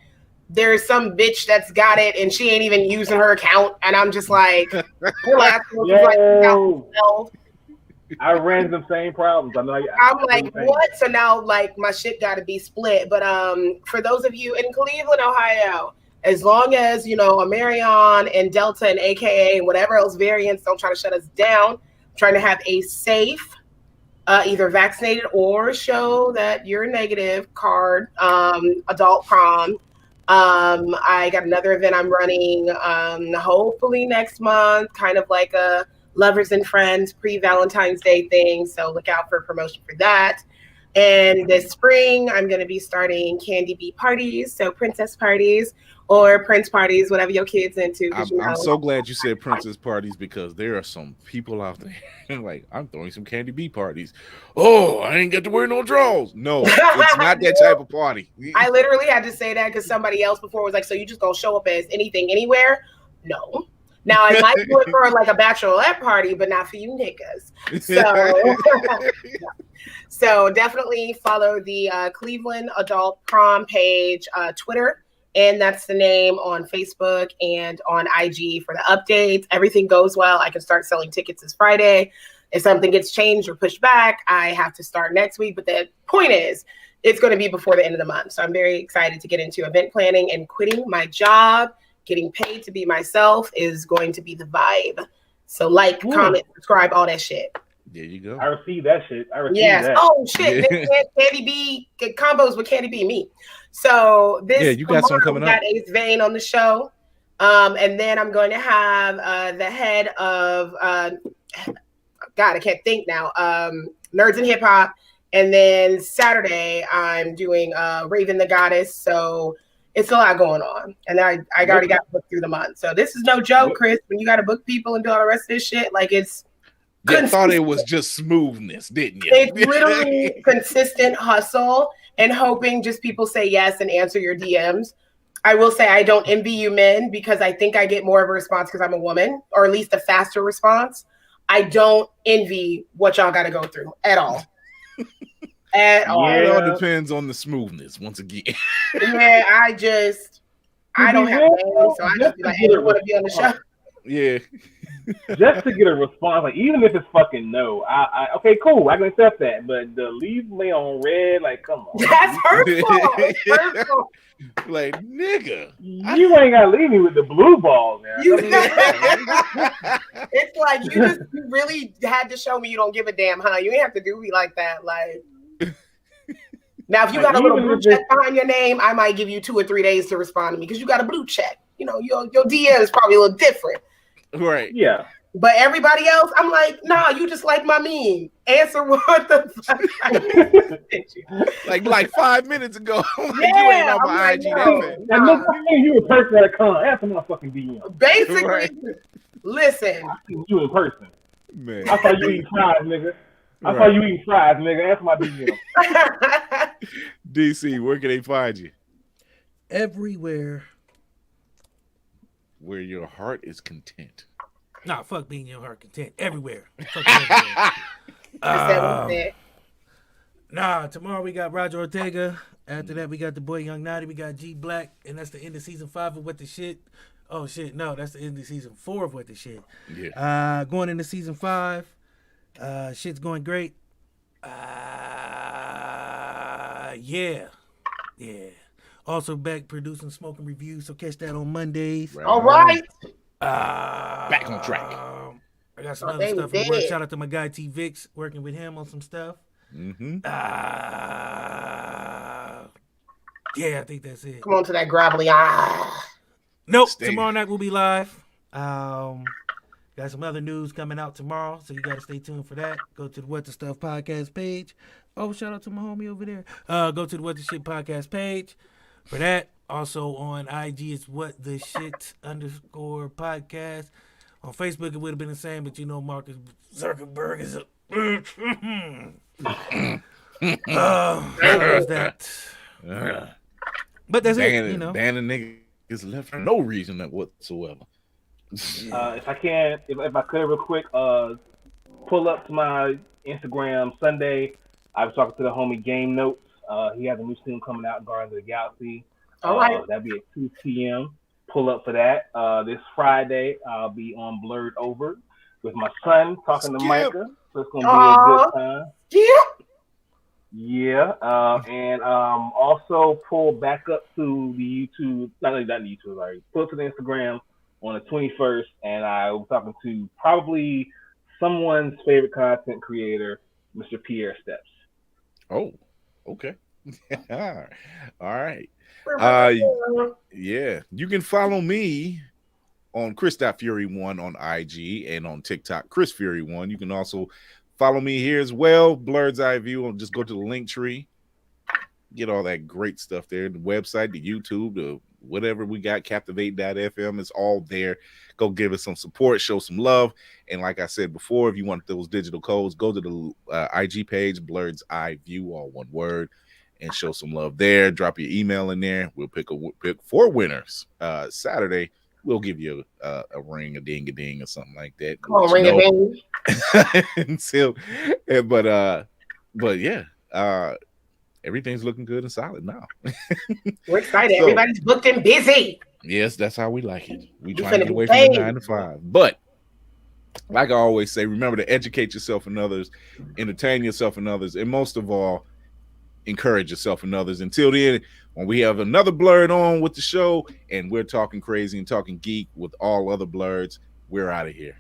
there's some bitch that's got it and she ain't even using her account, and I'm just like, I ran the same problems. I know. I'm like, what? So now, like, my shit got to be split. But for those of you in Cleveland, Ohio, as long as, you know, Amerion and Delta and AKA and whatever else variants don't try to shut us down, I'm trying to have a safe, either vaccinated or show that you're negative card, adult prom. I got another event I'm running hopefully next month, kind of like a Lovers and Friends pre-Valentine's Day thing. So look out for a promotion for that. And this spring, I'm going to be starting candy bee parties, so princess parties or prince parties, whatever your kids into. I'm so glad you said princess parties because there are some people out there like, I'm throwing some candy bee parties. Oh, I ain't get to wear no drawers. No, it's not that type of party. I literally had to say that because somebody else before was like, so you just gonna show up as anything anywhere? No. Now I might do it for like a bachelorette party, but not for you niggas. So definitely follow the Cleveland Adult Prom page, Twitter. And that's the name on Facebook and on IG for the updates. Everything goes well. I can start selling tickets this Friday. If something gets changed or pushed back, I have to start next week. But the point is, it's going to be before the end of the month. So I'm very excited to get into event planning, and quitting my job, getting paid to be myself is going to be the vibe. So like, comment, subscribe, all that shit. There you go. I received that shit. That. Oh shit! Yeah. Candy B combos with Candy B me. So this you got some coming up. Got Ace Vane on the show, and then I'm going to have the head of God, I can't think now. Nerds and Hip Hop, and then Saturday I'm doing Raven the Goddess. So it's a lot going on, and I already got booked through the month. So this is no joke, Chris. When you got to book people and do all the rest of this shit, like it's. You thought it was just smoothness, didn't you? It's literally consistent hustle and hoping just people say yes and answer your DMs. I will say I don't envy you men because I think I get more of a response because I'm a woman, or at least a faster response. I don't envy what y'all got to go through at all. At all. It all depends on the smoothness, once again. Yeah, I don't have names, so I just be like, hey, you want to be on the show? Yeah. Just to get a response, like even if it's fucking no, I okay, cool, I can accept that. But the leave me on red, like, come on, that's hurtful. It's hurtful. Like, nigga, you ain't gotta leave me with the blue ball now. It's like you really had to show me you don't give a damn, huh? You ain't have to do me like that. Like, now if you got a little blue check behind your name, I might give you 2 or 3 days to respond to me because you got a blue check. You know, your DM is probably a little different. Right. Yeah. But everybody else, I'm like, nah, you just like my meme. Answer what the fuck. like 5 minutes ago. Yeah, you ain't on my IG that fast. You in person at a con. Answer my fucking DM. Basically, right. Listen. I see you in person. Man. I saw you eating fries, nigga. I saw you eating fries, nigga. Answer my DM. DC, where can they find you? Everywhere. Where your heart is content. Nah, fuck being your heart content. Everywhere. Fuck everywhere. Nah, tomorrow we got Roger Ortega. After that, we got the boy Young Naughty. We got G Black. And that's the end of season 5 of What the Shit. Oh, shit. No, that's the end of season 4 of What the Shit. Yeah. Going into season 5. Shit's going great. Yeah. Also back producing Smoking Reviews, so catch that on Mondays. Right. All right. Back on track. I got some other stuff at work. Shout out to my guy T Vix, working with him on some stuff. Mm-hmm. Yeah, I think that's it. Come on to that gravelly. Nope. Tomorrow night we'll be live. Got some other news coming out tomorrow, so you got to stay tuned for that. Go to the What the Stuff podcast page. Oh, shout out to my homie over there. Go to the What the Shit podcast page for that. Also on IG, it's What the Shit _podcast. On Facebook, it would have been the same, but you know, Marcus Zuckerberg is a. There's that. But that's it. You know, banning niggas is left for no reason whatsoever. If I could real quick, pull up to my Instagram Sunday. I was talking to the homie Game Notes. He has a new single coming out, Guardians of the Galaxy. All right. That'll be at 2 p.m. Pull up for that. This Friday, I'll be on Blerd Over with my son talking to Micah. So it's gonna be a good time. Yeah. And also pull back up to the YouTube, not the YouTube, sorry. Pull up to the Instagram on the 21st, and I was talking to probably someone's favorite content creator, Mr. Pierre Steps. Oh, okay. All right. Yeah, you can follow me on Chris.Fury1 on IG and on TikTok, Chris Fury1. You can also Follow me here as well, Blerd's Eye View. Just go to the link tree. Get all that great stuff there. The website, the YouTube, the whatever we got, Captivate.fm is all there. Go give us some support, show some love. And like I said before, if you want those digital codes, go to the IG page, Blerd's Eye View, all one word, and show some love there. Drop your email in there. We'll pick 4 winners. Saturday, we'll give you a ring, a ding or something like that. Oh, ring a ding. But yeah, everything's looking good and solid now. We're excited. Everybody's booked and busy. Yes, that's how we like it. We try to get away from the 9 to 5. But like I always say, remember to educate yourself and others, entertain yourself and others, and most of all, encourage yourself and others. Until then, when we have another Blerd on with the show and we're talking crazy and talking geek with all other Blerds, we're out of here.